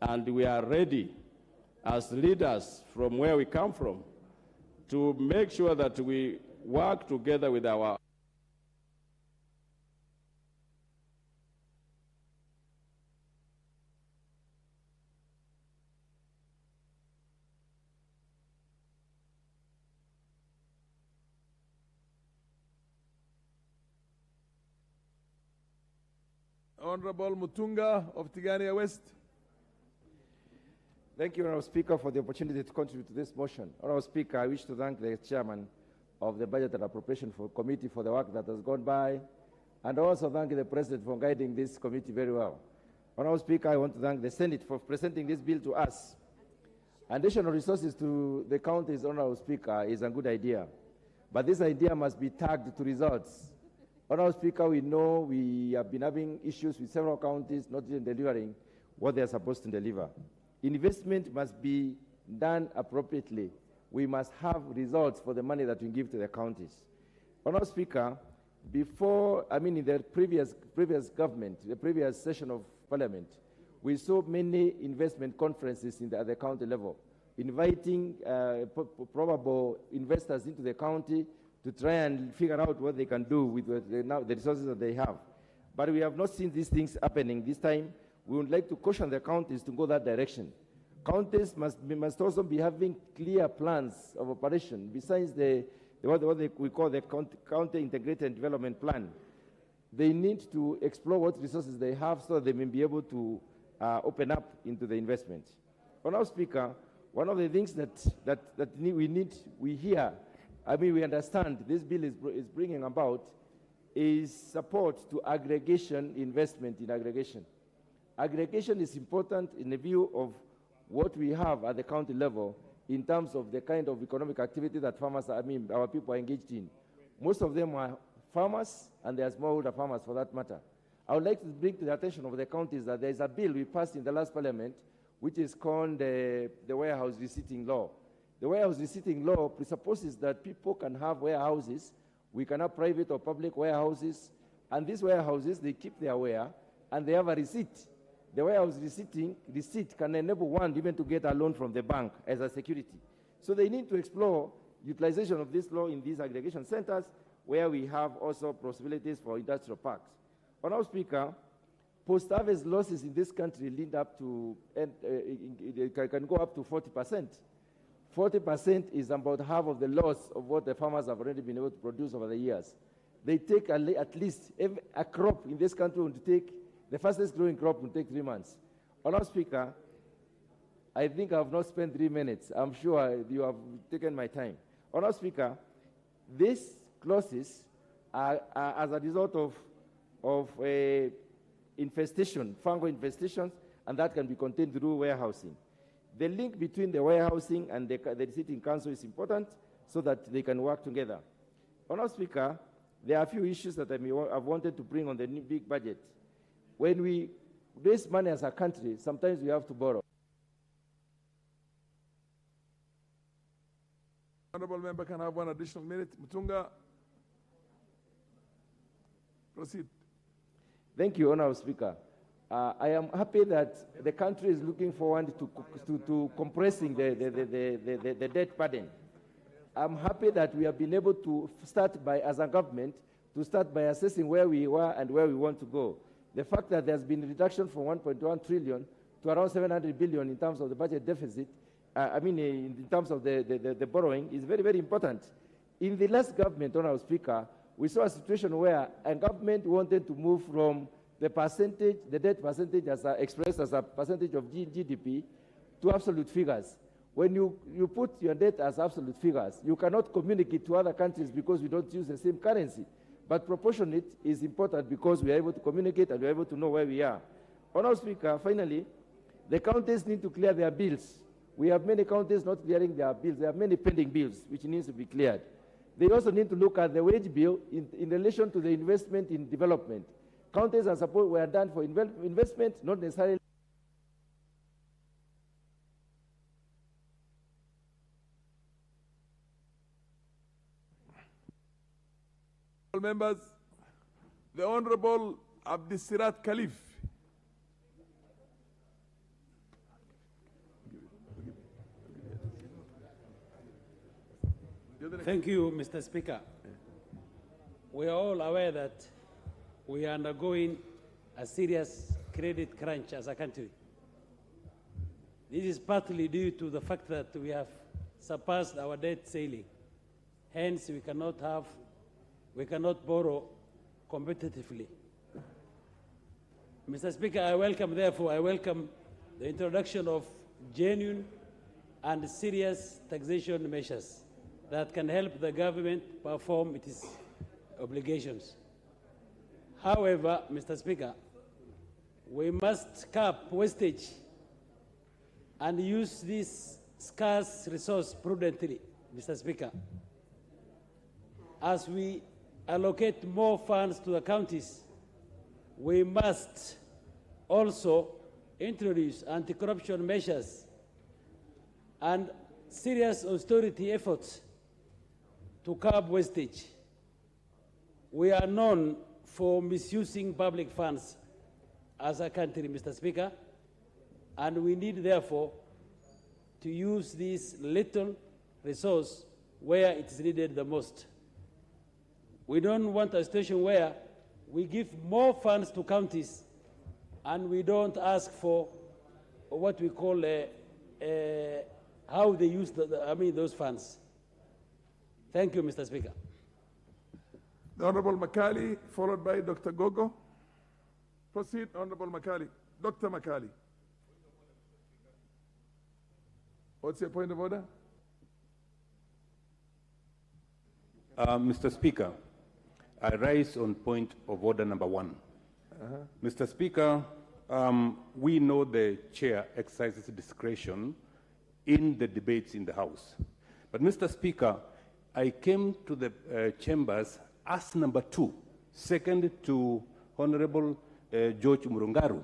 And we are ready as leaders from where we come from to make sure that we work together with our Honorable Mutunga of Tigania West. Thank you, Honorable Speaker, for the opportunity to contribute to this motion. Honorable Speaker, I wish to thank the Chairman of the Budget and Appropriation Committee for the work that has gone by, and also thank the President for guiding this committee very well. Honorable Speaker, I want to thank the Senate for presenting this bill to us. Additional resources to the counties, Honorable Speaker, is a good idea, but this idea must be tagged to results. Honorable Speaker, we know we have been having issues with several counties not even delivering what they are supposed to deliver. Investment must be done appropriately. We must have results for the money that we give to the counties. Honorable Speaker, before, in the previous government, the previous session of parliament, we saw many investment conferences at the county level, inviting probable investors into the county to try and figure out what they can do with the resources that they have. But we have not seen these things happening. This time, we would like to caution the counties to go that direction. Counties must also be having clear plans of operation besides what we call the county integrated development plan. They need to explore what resources they have so that they may be able to open up into the investment. Honourable Speaker, one of the things that we hear, we understand this bill is bringing about is support to aggregation investment in aggregation. Aggregation is important in the view of what we have at the county level in terms of the kind of economic activity that farmers, our people are engaged in. Most of them are farmers, and they are smallholder farmers for that matter. I would like to bring to the attention of the counties that there is a bill we passed in the last parliament, which is called the warehouse receipting law. The warehouse receipting law presupposes that people can have warehouses. We can have private or public warehouses, and these warehouses, they keep their ware, and they have a receipt. The warehouse receipt can enable one even to get a loan from the bank as a security. So they need to explore utilization of this law in these aggregation centers where we have also possibilities for industrial parks. Honourable Speaker, post-harvest losses in this country lead up to, can go up to 40%. 40% is about half of the loss of what the farmers have already been able to produce over the years. They take at least a crop in this country will take, the fastest growing crop will take 3 months. Honourable Speaker, I think I have not spent 3 minutes. I'm sure you have taken my time. Honourable Speaker, these clauses are as a result of infestation, fungal infestations, and that can be contained through warehousing. The link between the warehousing and the receipting council is important so that they can work together. Honourable Speaker, there are a few issues that I've wanted to bring on the big budget. When we raise money as a country, sometimes we have to borrow. Honourable member can have one additional minute. Mutunga, proceed. Thank you, Honourable Speaker. I am happy that the country is looking forward to compressing the debt burden. I'm happy that we have been able to start by, as a government, by assessing where we were and where we want to go. The fact that there's been a reduction from 1.1 trillion to around 700 billion in terms of the budget deficit, in terms of the borrowing, is very, very important. In the last government, Honourable Speaker, we saw a situation where a government wanted to move from the percentage, the debt percentage as expressed as a percentage of GDP, to absolute figures. When you put your debt as absolute figures, you cannot communicate to other countries because we don't use the same currency. But proportionate is important because we are able to communicate and we are able to know where we are. Honourable Speaker, finally, the counties need to clear their bills. We have many counties not clearing their bills. There are many pending bills which needs to be cleared. They also need to look at the wage bill in relation to the investment in development. Counties are supposed were done for investment, not necessarily. Members, the Honourable Abdisirat Khalif. Thank you, Mr. Speaker. We are all aware that we are undergoing a serious credit crunch as a country. This is partly due to the fact that we have surpassed our debt ceiling. Hence, we cannot borrow competitively. Mr. Speaker, I welcome the introduction of genuine and serious taxation measures that can help the government perform its obligations. However, Mr. Speaker, we must cap wastage and use this scarce resource prudently, Mr. Speaker. As we allocate more funds to the counties, we must also introduce anti-corruption measures and serious austerity efforts to curb wastage. We are known for misusing public funds as a country, Mr. Speaker, and we need, therefore, to use this little resource where it is needed the most. We don't want a situation where we give more funds to counties and we don't ask for what we call how they use those funds. Thank you, Mr. Speaker. The Honorable Makali, followed by Dr. Gogo. Proceed, Honorable Makali. Dr. Makali. What's your point of order? Mr. Speaker, I rise on point of order number 1. Mr. Speaker, we know the chair exercises discretion in the debates in the House. But Mr. Speaker, I came to the chambers as number 2, second to Honorable George Murungaru,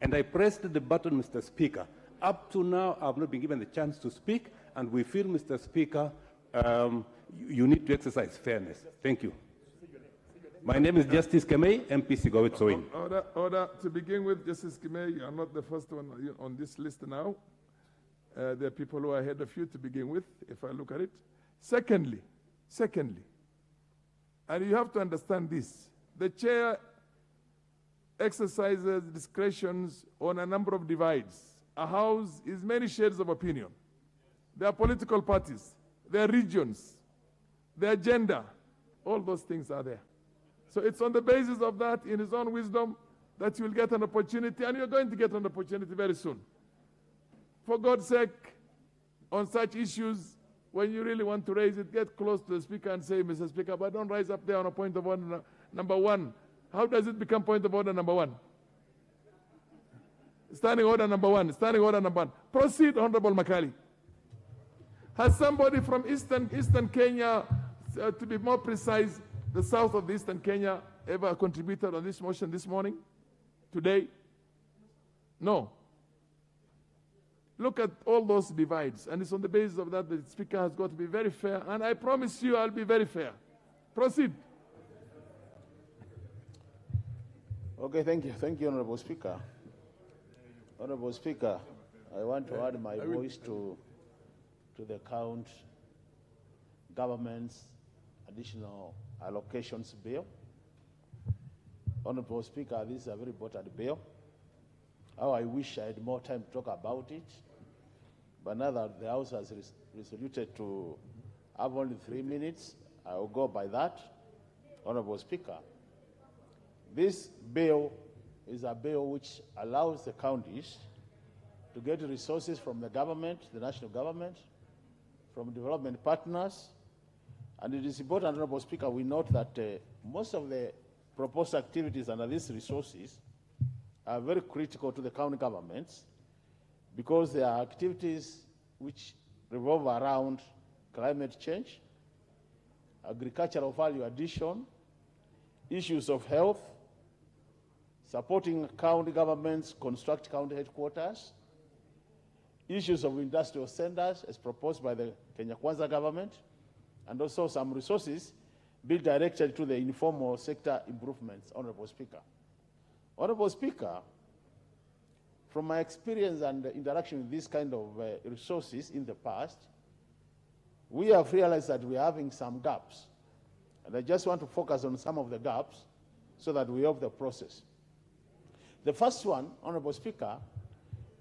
and I pressed the button, Mr. Speaker. Up to now, I've not been given the chance to speak, and we feel, Mr. Speaker, you need to exercise fairness. Thank you. My name is Justice Kemei, MP Sigowit Soin. Order. To begin with, Justice Kemei, you are not the first one on this list now. There are people who are ahead of you to begin with, if I look at it. Secondly, and you have to understand this, the chair exercises discretions on a number of divides. A house is many shades of opinion. There are political parties, there are regions, there are gender, all those things are there. So it's on the basis of that, in his own wisdom, that you will get an opportunity, and you're going to get an opportunity very soon. For God's sake, on such issues, when you really want to raise it, get close to the Speaker and say, Mr. Speaker, but don't rise up there on a point of order number 1. How does it become point of order number 1? Standing order number 1. Standing order number 1. Proceed, Honorable Makali. Has somebody from Eastern Kenya, to be more precise, the south of the Eastern Kenya, ever contributed on this motion this morning? Today? No. Look at all those divides, and it's on the basis of that the Speaker has got to be very fair, and I promise you I'll be very fair. Proceed. Okay, thank you. Thank you, Honorable Speaker. Honorable Speaker, I want to add my voice to the government's additional allocations bill. Honorable Speaker, this is a very important bill. How I wish I had more time to talk about it, but now that the House has resoluted to have only 3 minutes, I will go by that. Honorable Speaker, this bill is a bill which allows the counties to get resources from the government, the national government, from development partners. And it is important, Honorable Speaker, we note that most of the proposed activities under these resources are very critical to the county governments because they are activities which revolve around climate change, agricultural value addition, issues of health, supporting county governments construct county headquarters, issues of industrial centers as proposed by the Kenya Kwanza government, and also some resources built directly to the informal sector improvements, Honorable Speaker. Honorable Speaker, from my experience and interaction with this kind of resources in the past, we have realized that we are having some gaps. And I just want to focus on some of the gaps so that we help the process. The first one, Honorable Speaker,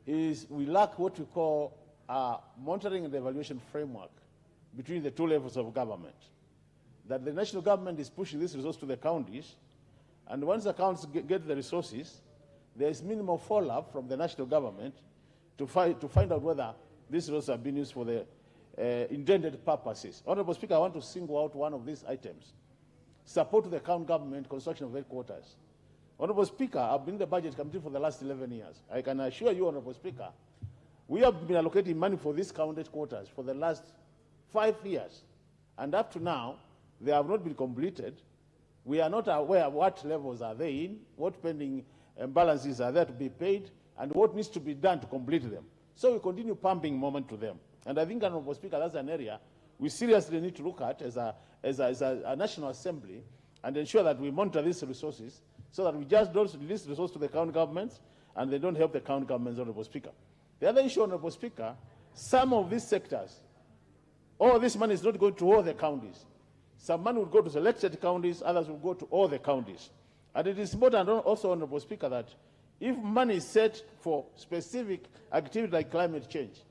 is we lack what we call a monitoring and evaluation framework between the two levels of government. That the national government is pushing this resource to the counties, and once the counties get the resources, there is minimal follow-up from the national government to find out whether these resources have been used for the intended purposes. Honorable Speaker, I want to single out one of these items. Support to the county government construction of headquarters. Honorable Speaker, I've been in the budget committee for the last 11 years. I can assure you, Honorable Speaker, we have been allocating money for this county headquarters for the last 5 years. And up to now, they have not been completed. We are not aware of what levels are they in, what pending balances are there to be paid, and what needs to be done to complete them. So we continue pumping money to them. And I think, Honorable Speaker, that's an area we seriously need to look at as a National Assembly and ensure that we monitor these resources so that we just don't release resources to the county governments and they don't help the county governments, Honorable Speaker. The other issue, Honorable Speaker, some of these sectors, all this money is not going to all the counties. Some money will go to selected counties, others will go to all the counties. And it is important also, Honorable Speaker, that if money is set for specific activity like climate change,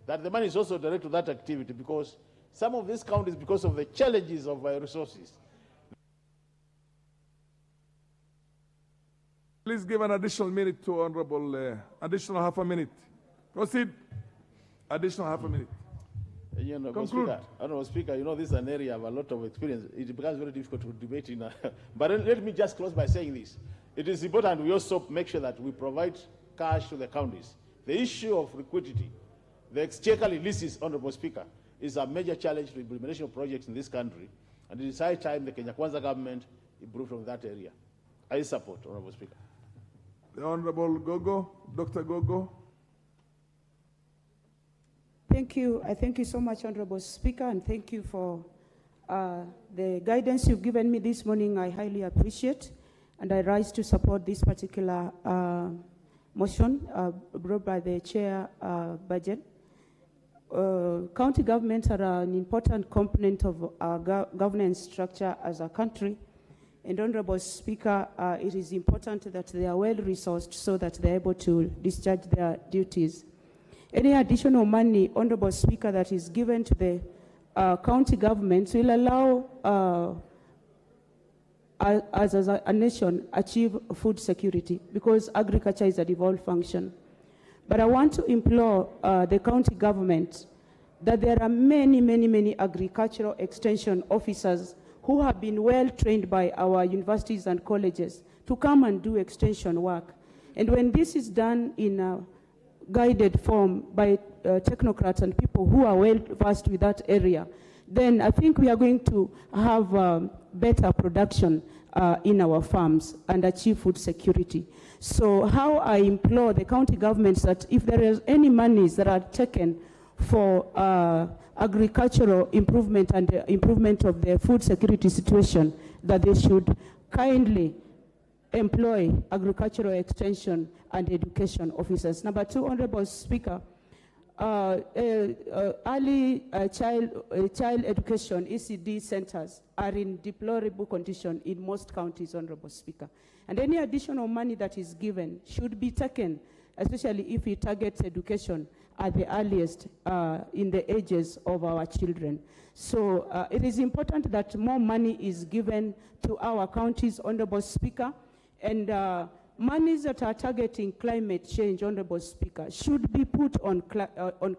that the money is also directed to that activity, because some of these counties, because of the challenges of resources. Please give an additional minute to Honorable, additional half a minute. Proceed. Additional half a minute. Honorable Speaker, you know this is an area of a lot of experience. It becomes very difficult to debate in. But let me just close by saying this. It is important we also make sure that we provide cash to the counties. The issue of liquidity, the exchequer releases, Honorable Speaker, is a major challenge to the implementation of projects in this country, and it is high time the Kenya Kwanza government improved from that area. I support, Honorable Speaker. The Honorable Gogo, Dr. Gogo. Thank you. I thank you so much, Honorable Speaker, and thank you for the guidance you've given me this morning. I highly appreciate, and I rise to support this particular motion brought by the chair budget. County governments are an important component of our governance structure as a country. And Honorable Speaker, it is important that they are well-resourced so that they're able to discharge their duties. Any additional money, Honorable Speaker, that is given to the county governments will allow us as a nation achieve food security, because agriculture is a devolved function. But I want to implore the county government that there are many agricultural extension officers who have been well trained by our universities and colleges to come and do extension work. And when this is done in a guided form by technocrats and people who are well versed with that area, then I think we are going to have better production in our farms and achieve food security. So how I implore the county governments that if there is any monies that are taken for agricultural improvement and improvement of the food security situation, that they should kindly employ agricultural extension and education officers. Number two, Honorable Speaker, early child education, ECD centers are in deplorable condition in most counties, Honorable Speaker. And any additional money that is given should be taken, especially if it targets education at the earliest in the ages of our children. So it is important that more money is given to our counties, Honorable Speaker, and monies that are targeting climate change, Honorable Speaker, should be put on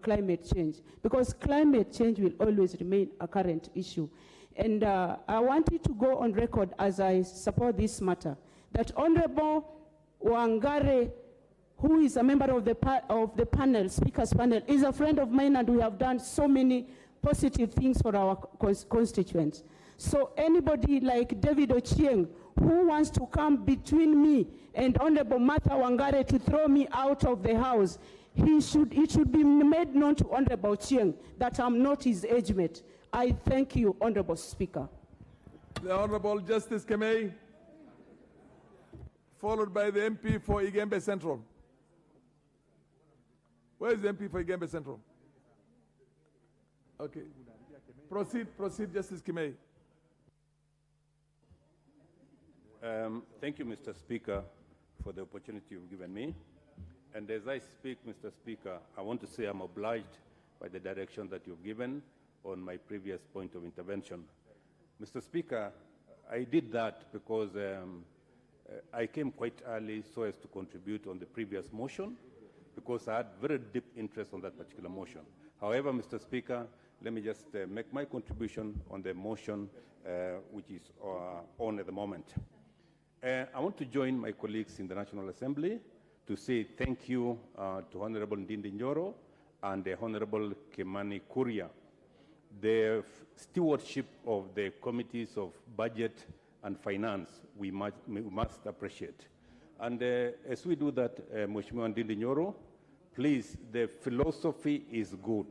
climate change, because climate change will always remain a current issue. And I wanted to go on record as I support this matter, that Honorable Wangare, who is a member of the panel, speakers panel, is a friend of mine, and we have done so many positive things for our constituents. So anybody like David Ochieng, who wants to come between me and Honorable Martha Wangare to throw me out of the house, it should be made known to Honorable Ochieng that I'm not his age mate. I thank you, Honorable Speaker. The Honorable Justice Kemei, followed by the MP for Igembe Central. Where is the MP for Igembe Central? Okay. Proceed, Justice Kemei. Thank you, Mr. Speaker, for the opportunity you've given me. And as I speak, Mr. Speaker, I want to say I'm obliged by the direction that you've given on my previous point of intervention. Mr. Speaker, I did that because I came quite early so as to contribute on the previous motion, because I had very deep interest on that particular motion. However, Mr. Speaker, let me just make my contribution on the motion which is on at the moment. I want to join my colleagues in the National Assembly to say thank you to Honorable Ndindi Njoro and the Honorable Kimani Kuria. The stewardship of the committees of budget and finance we must appreciate. And as we do that, Mheshimiwa Ndindi Njoro, please, the philosophy is good.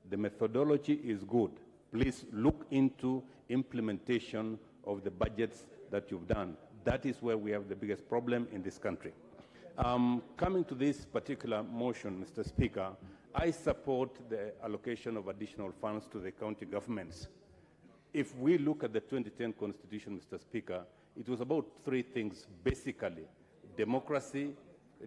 The methodology is good. Please look into implementation of the budgets that you've done. That is where we have the biggest problem in this country. Coming to this particular motion, Mr. Speaker, I support the allocation of additional funds to the county governments. If we look at the 2010 Constitution, Mr. Speaker, it was about three things, basically: democracy,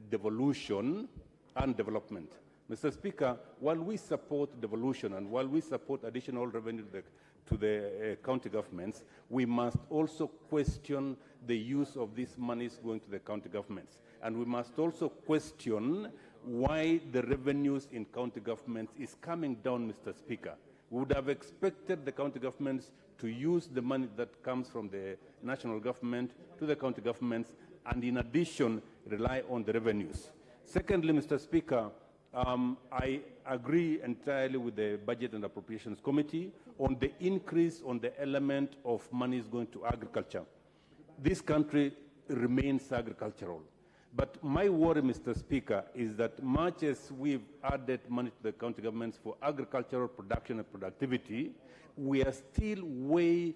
devolution, and development. Mr. Speaker, while we support devolution and while we support additional revenue to the county governments, we must also question the use of these monies going to the county governments. And we must also question why the revenues in county governments is coming down, Mr. Speaker. We would have expected the county governments to use the money that comes from the national government to the county governments, and in addition, rely on the revenues. Secondly, Mr. Speaker, I agree entirely with the Budget and Appropriations Committee on the increase on the element of monies going to agriculture. This country remains agricultural. But my worry, Mr. Speaker, is that much as we've added money to the county governments for agricultural production and productivity, we are still way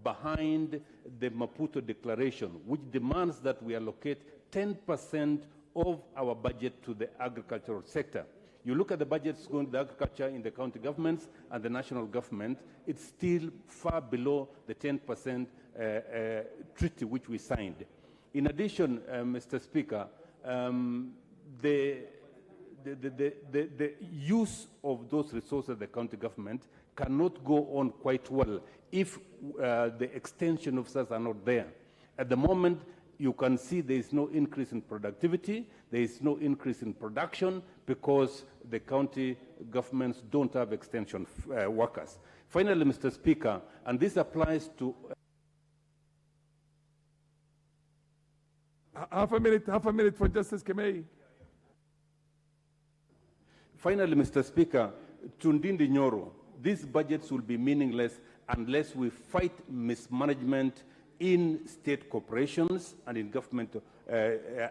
behind the Maputo Declaration, which demands that we allocate 10% of our budget to the agricultural sector. You look at the budgets going to the agriculture in the county governments and the national government, it's still far below the 10% treaty which we signed. In addition, Mr. Speaker, the use of those resources of the county government cannot go on quite well if the extension officers are not there. At the moment, you can see there is no increase in productivity, there is no increase in production because the county governments don't have extension workers. Finally, Mr. Speaker, and this applies to half a minute for Justice Kemei. Finally, Mr. Speaker, to Ndindi Nyoro, these budgets will be meaningless unless we fight mismanagement in state corporations and in government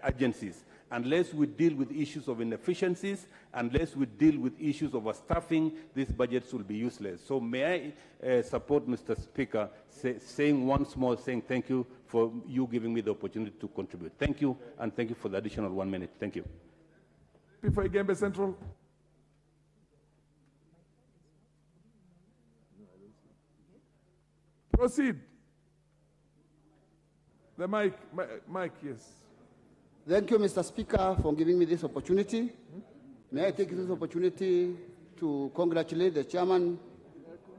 agencies, unless we deal with issues of inefficiencies, unless we deal with issues of overstaffing, these budgets will be useless. So may I support Mr. Speaker, saying once more, saying thank you for you giving me the opportunity to contribute. Thank you, and thank you for the additional 1 minute. Thank you. Before Igembe Central. Proceed. The mic, yes. Thank you, Mr. Speaker, for giving me this opportunity. May I take this opportunity to congratulate the chairman,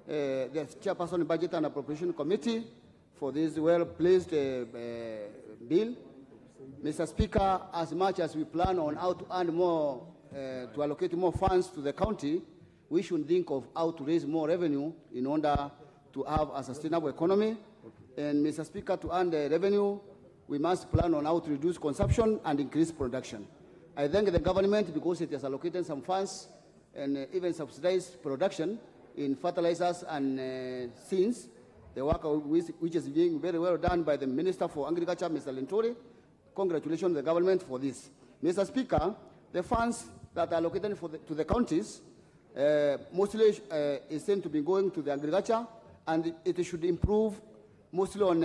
the chairperson of Budget and Appropriation Committee for this well-placed bill. Mr. Speaker, as much as we plan on how to earn more, to allocate more funds to the county, we should think of how to raise more revenue in order to have a sustainable economy. And Mr. Speaker, to earn the revenue, we must plan on how to reduce consumption and increase production. I thank the government because it has allocated some funds and even subsidized production in fertilizers and seeds, the work which is being very well done by the Minister for Agriculture, Mr. Lentori. Congratulations to the government for this. Mr. Speaker, the funds that are allocated to the counties mostly is sent to be going to the agriculture, and it should improve mostly on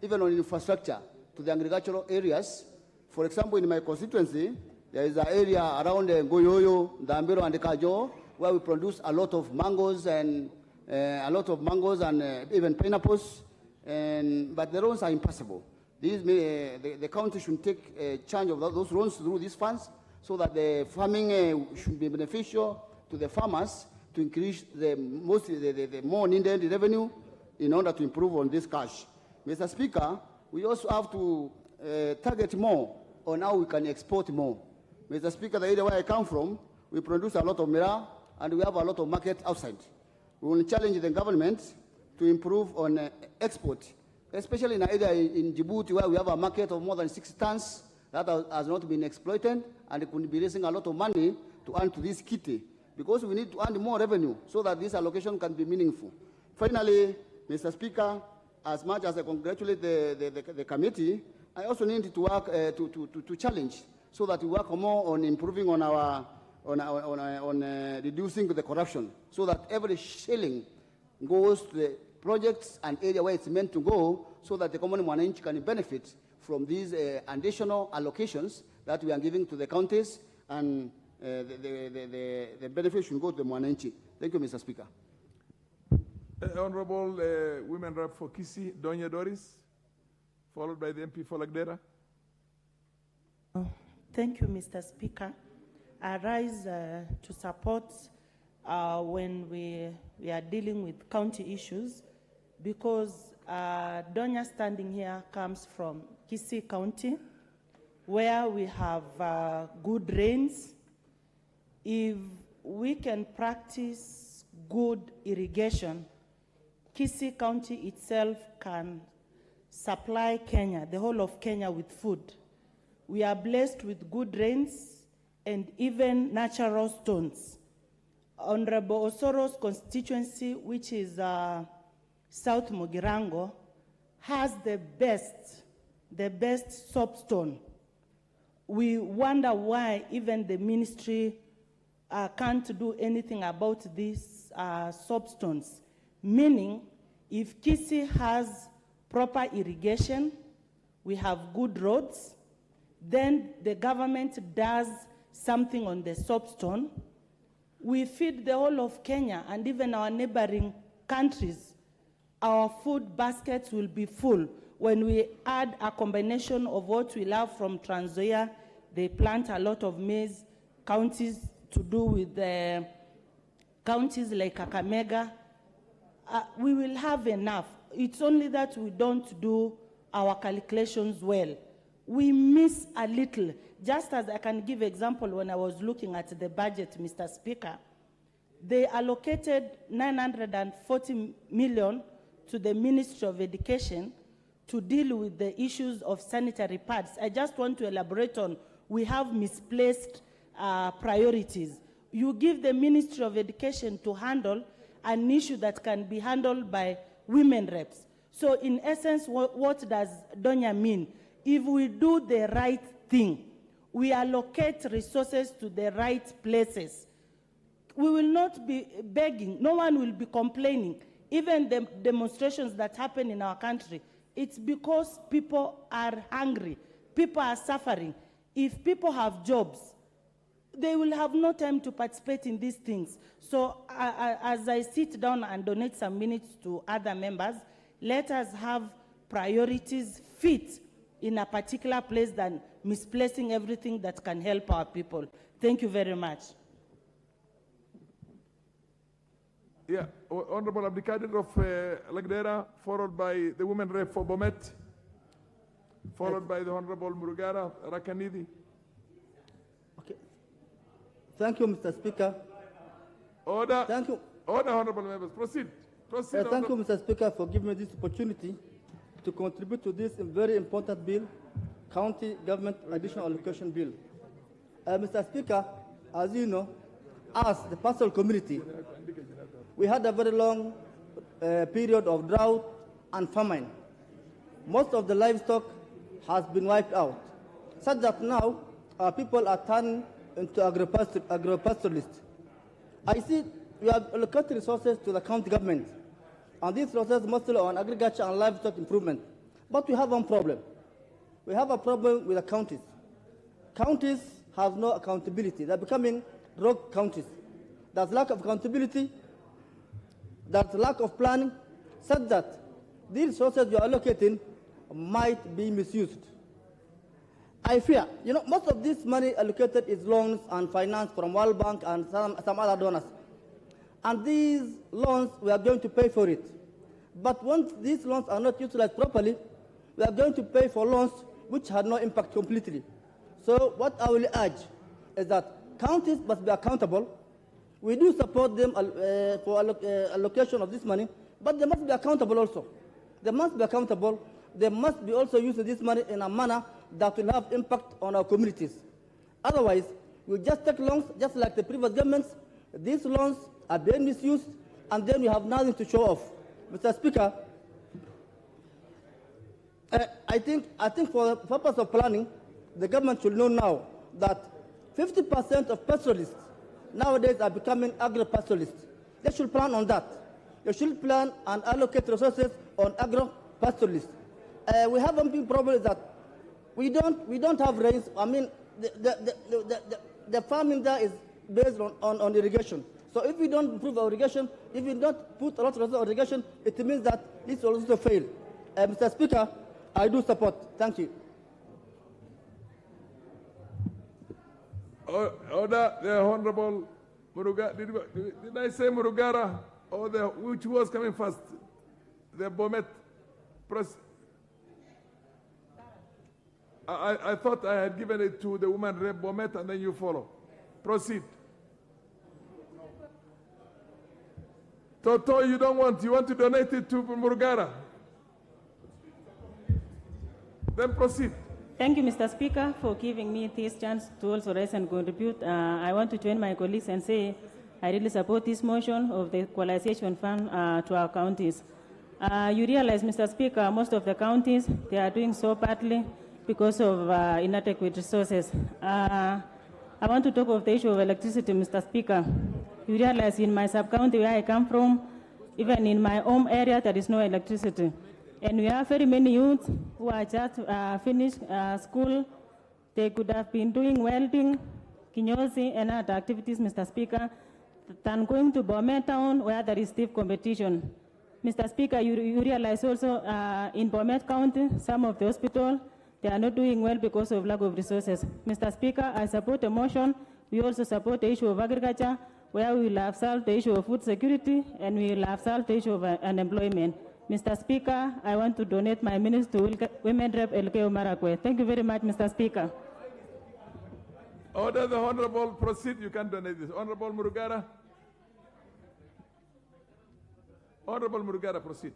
even on infrastructure to the agricultural areas. For example, in my constituency, there is an area around Goyoyo, Dambiro, and Kajo, where we produce a lot of mangoes and even pineapples, but the roads are impassable. The county should take charge of those roads through these funds so that the farming should be beneficial to the farmers to increase the more needed revenue in order to improve on this cash. Mr. Speaker, we also have to target more on how we can export more. Mr. Speaker, the area where I come from, we produce a lot of miraa and we have a lot of market outside. We will challenge the government to improve on export, especially in an area in Djibouti where we have a market of more than 6 tons that has not been exploited, and it could be raising a lot of money to earn to this kitty, because we need to earn more revenue so that this allocation can be meaningful. Finally, Mr. Speaker, as much as I congratulate the committee, I also need to work to challenge so that we work more on improving on our reducing the corruption, so that every shilling goes to the projects and area where it's meant to go so that the common mwananchi can benefit from these additional allocations that we are giving to the counties, and the benefit should go to the mwananchi. Thank you, Mr. Speaker. Honorable Women Rep for Kisii, Donya Doris, followed by the MP for Lagdera. Thank you, Mr. Speaker. I rise to support when we are dealing with county issues, because Donya standing here comes from Kisii County, where we have good rains. If we can practice good irrigation, Kisii County itself can supply Kenya, the whole of Kenya, with food. We are blessed with good rains and even natural stones. Honorable Osoro's constituency, which is South Mugirango, has the best soapstone. We wonder why even the ministry can't do anything about these soapstones. Meaning, if Kisii has proper irrigation, we have good roads, then the government does something on the soapstone, we feed the whole of Kenya and even our neighboring countries. Our food baskets will be full. When we add a combination of what we love from Trans Nzoia, they plant a lot of maize, counties to do with the counties like Kakamega, we will have enough. It's only that we don't do our calculations well. We miss a little. Just as I can give example, when I was looking at the budget, Mr. Speaker, they allocated 940 million to the Ministry of Education to deal with the issues of sanitary pads. I just want to elaborate on, we have misplaced priorities. You give the Ministry of Education to handle an issue that can be handled by women reps. So in essence, what does Donya mean? If we do the right thing, we allocate resources to the right places, we will not be begging, no one will be complaining. Even the demonstrations that happen in our country, it's because people are hungry, people are suffering. If people have jobs, they will have no time to participate in these things. So as I sit down and donate some minutes to other members, let us have priorities fit in a particular place than misplacing everything that can help our people. Thank you very much. Yeah, Honorable Abdikadir of Lagdera, followed by the women rep for Bomet, followed by the Honorable Murugara Rakanidi. Okay. Thank you, Mr. Speaker. Order. Thank you. Order, honorable members. Proceed. Proceed. Thank you, Mr. Speaker, for giving me this opportunity to contribute to this very important bill, County Government Additional Allocation Bill. Mr. Speaker, as you know, as the pastoral community, we had a very long period of drought and famine. Most of the livestock has been wiped out, such that now our people are turning into agropastoralists. I see we have allocated resources to the county government, and these resources mostly on agriculture and livestock improvement. But we have one problem. We have a problem with the counties. Counties have no accountability. They're becoming rogue counties. There's lack of accountability, there's lack of planning, such that these resources you are allocating might be misused. I fear, most of this money allocated is loans and finance from World Bank and some other donors. And these loans, we are going to pay for it. But once these loans are not utilized properly, we are going to pay for loans which had no impact completely. So what I will urge is that counties must be accountable. We do support them for allocation of this money, but they must be accountable also. They must be accountable. They must be also using this money in a manner that will have impact on our communities. Otherwise, we just take loans, just like the previous governments. These loans are being misused, and then we have nothing to show off. Mr. Speaker, I think for the purpose of planning, the government should know now that 50% of pastoralists nowadays are becoming agro-pastoralists. They should plan on that. you should plan and allocate resources on agro-pastoralists. We have one big problem is that we don't have rains. I mean, the farming there is based on irrigation. So if we don't improve our irrigation, if we don't put a lot of resources on irrigation, it means that this will also fail. Mr. Speaker, I do support. Thank you. Order, the Honorable Murugara. Did I say Murugara or which was coming first? The Bomet press. I thought I had given it to the woman Rep Bomet and then you follow. Proceed. Toto, you don't want. You want to donate it to Murugara. Then proceed. Thank you, Mr. Speaker, for giving me this chance to also raise and contribute. I want to join my colleagues and say I really support this motion of the equalization fund to our counties. You realize, Mr. Speaker, most of the counties, they are doing so badly because of inadequate resources. I want to talk of the issue of electricity, Mr. Speaker. You realize in my sub-county where I come from, even in my home area, there is no electricity. And we have very many youths who are just finished school. They could have been doing welding, kinyozi, and other activities, Mr. Speaker, than going to Bomet town where there is stiff competition. Mr. Speaker, you realize also in Bomet County, some of the hospitals, they are not doing well because of lack of resources. Mr. Speaker, I support the motion. We also support the issue of agriculture, where we will have solved the issue of food security, and we will have solved the issue of unemployment. Mr. Speaker, I want to donate my minutes to Women Rep Elkeo Marakwe. Thank you very much, Mr. Speaker. Order the Honorable proceed. You can donate this. Honorable Murugara. Honorable Murugara, proceed.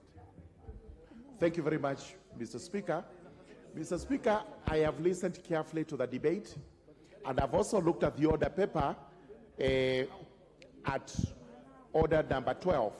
Thank you very much, Mr. Speaker. Mr. Speaker, I have listened carefully to the debate, and I've also looked at the order paper at order number 12.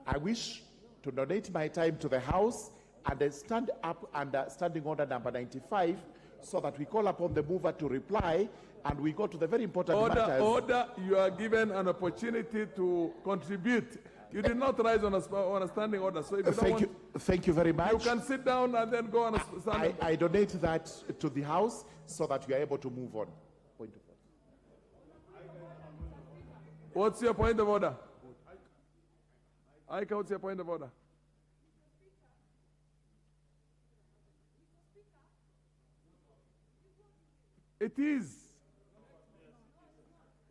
I wish to donate my time to the House and then stand up under standing order number 95 so that we call upon the mover to reply and we go to the very important matters. Order, you are given an opportunity to contribute. You did not rise on a standing order, so if you don't want, thank you very much. You can sit down and then go on a standing. I donate that to the House so that we are able to move on. Point of order. What's your point of order? Aika, what's your point of order? It is.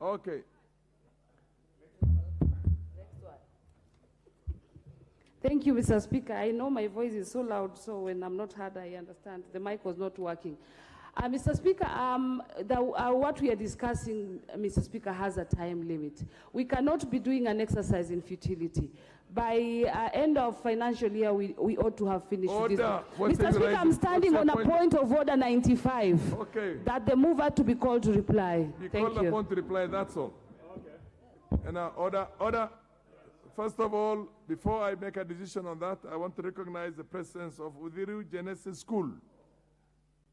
Okay. Thank you, Mr. Speaker. I know my voice is so loud, so when I'm not heard, I understand. The mic was not working. Mr. Speaker, what we are discussing, Mr. Speaker, has a time limit. We cannot be doing an exercise in futility. By end of financial year, we ought to have finished this. Mr. Speaker, I'm standing on a point of order 95. Okay. That the mover to be called to reply. Thank you. Upon to reply, that's all. Okay. And order. First of all, before I make a decision on that, I want to recognize the presence of Udhiru Genesis School,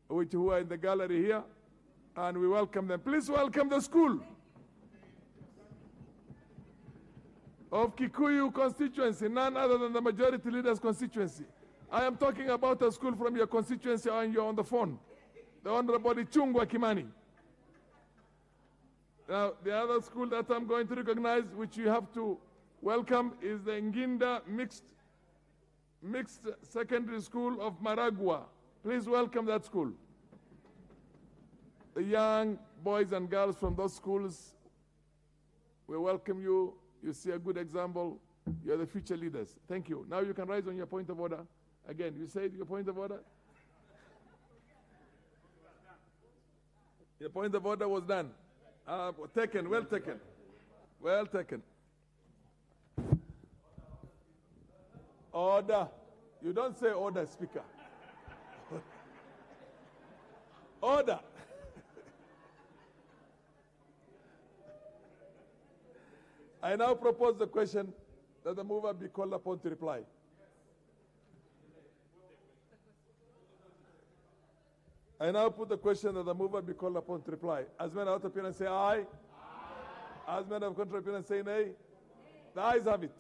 who are in the gallery here, and we welcome them. Please welcome the school of Kikuyu constituency, none other than the majority leader's constituency. I am talking about a school from your constituency and you're on the phone. The Honorable Ichungwa Kimani. Now, the other school that I'm going to recognize, which you have to welcome, is the Nginda Mixed Secondary School of Maragua. Please welcome that school. The young boys and girls from those schools, we welcome you. You see a good example. You're the future leaders. Thank you. Now you can rise on your point of order. Again, you said your point of order? Your point of order was done. Taken, well taken. Well taken. Order. You don't say order, Speaker. Order. I now propose the question that the mover be called upon to reply. I now put the question that the mover be called upon to reply. As men out appearance say aye. As men of contrary appearance say nay. The ayes have it.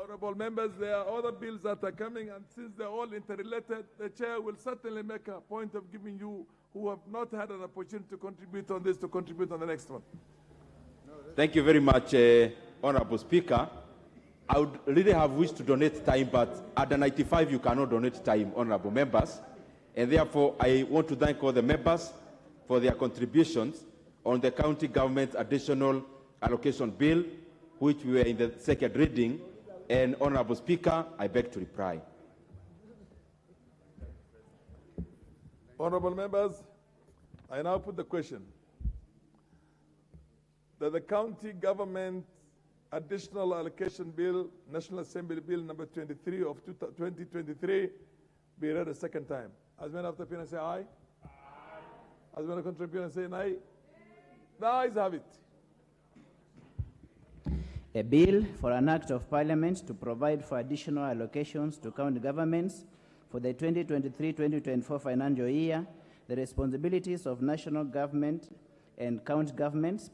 Honorable members, there are other bills that are coming, and since they're all interrelated, the chair will certainly make a point of giving you, who have not had an opportunity to contribute on this, to contribute on the next one. Thank you very much, Honorable Speaker. I would really have wished to donate time, but at the 95 you cannot donate time, honorable members. And therefore, I want to thank all the members for their contributions on the county government additional allocation bill, which we were in the second reading. And Honorable Speaker, I beg to reply. Honorable members, I now put the question that the county government additional allocation bill, National Assembly Bill number 23 of 2023, be read a second time. As many of the opinion say aye. Aye. As many contribute and say nay. The ayes have it. A bill for an act of parliament to provide for additional allocations to county governments for the 2023-2024 financial year, the responsibilities of national government and county governments,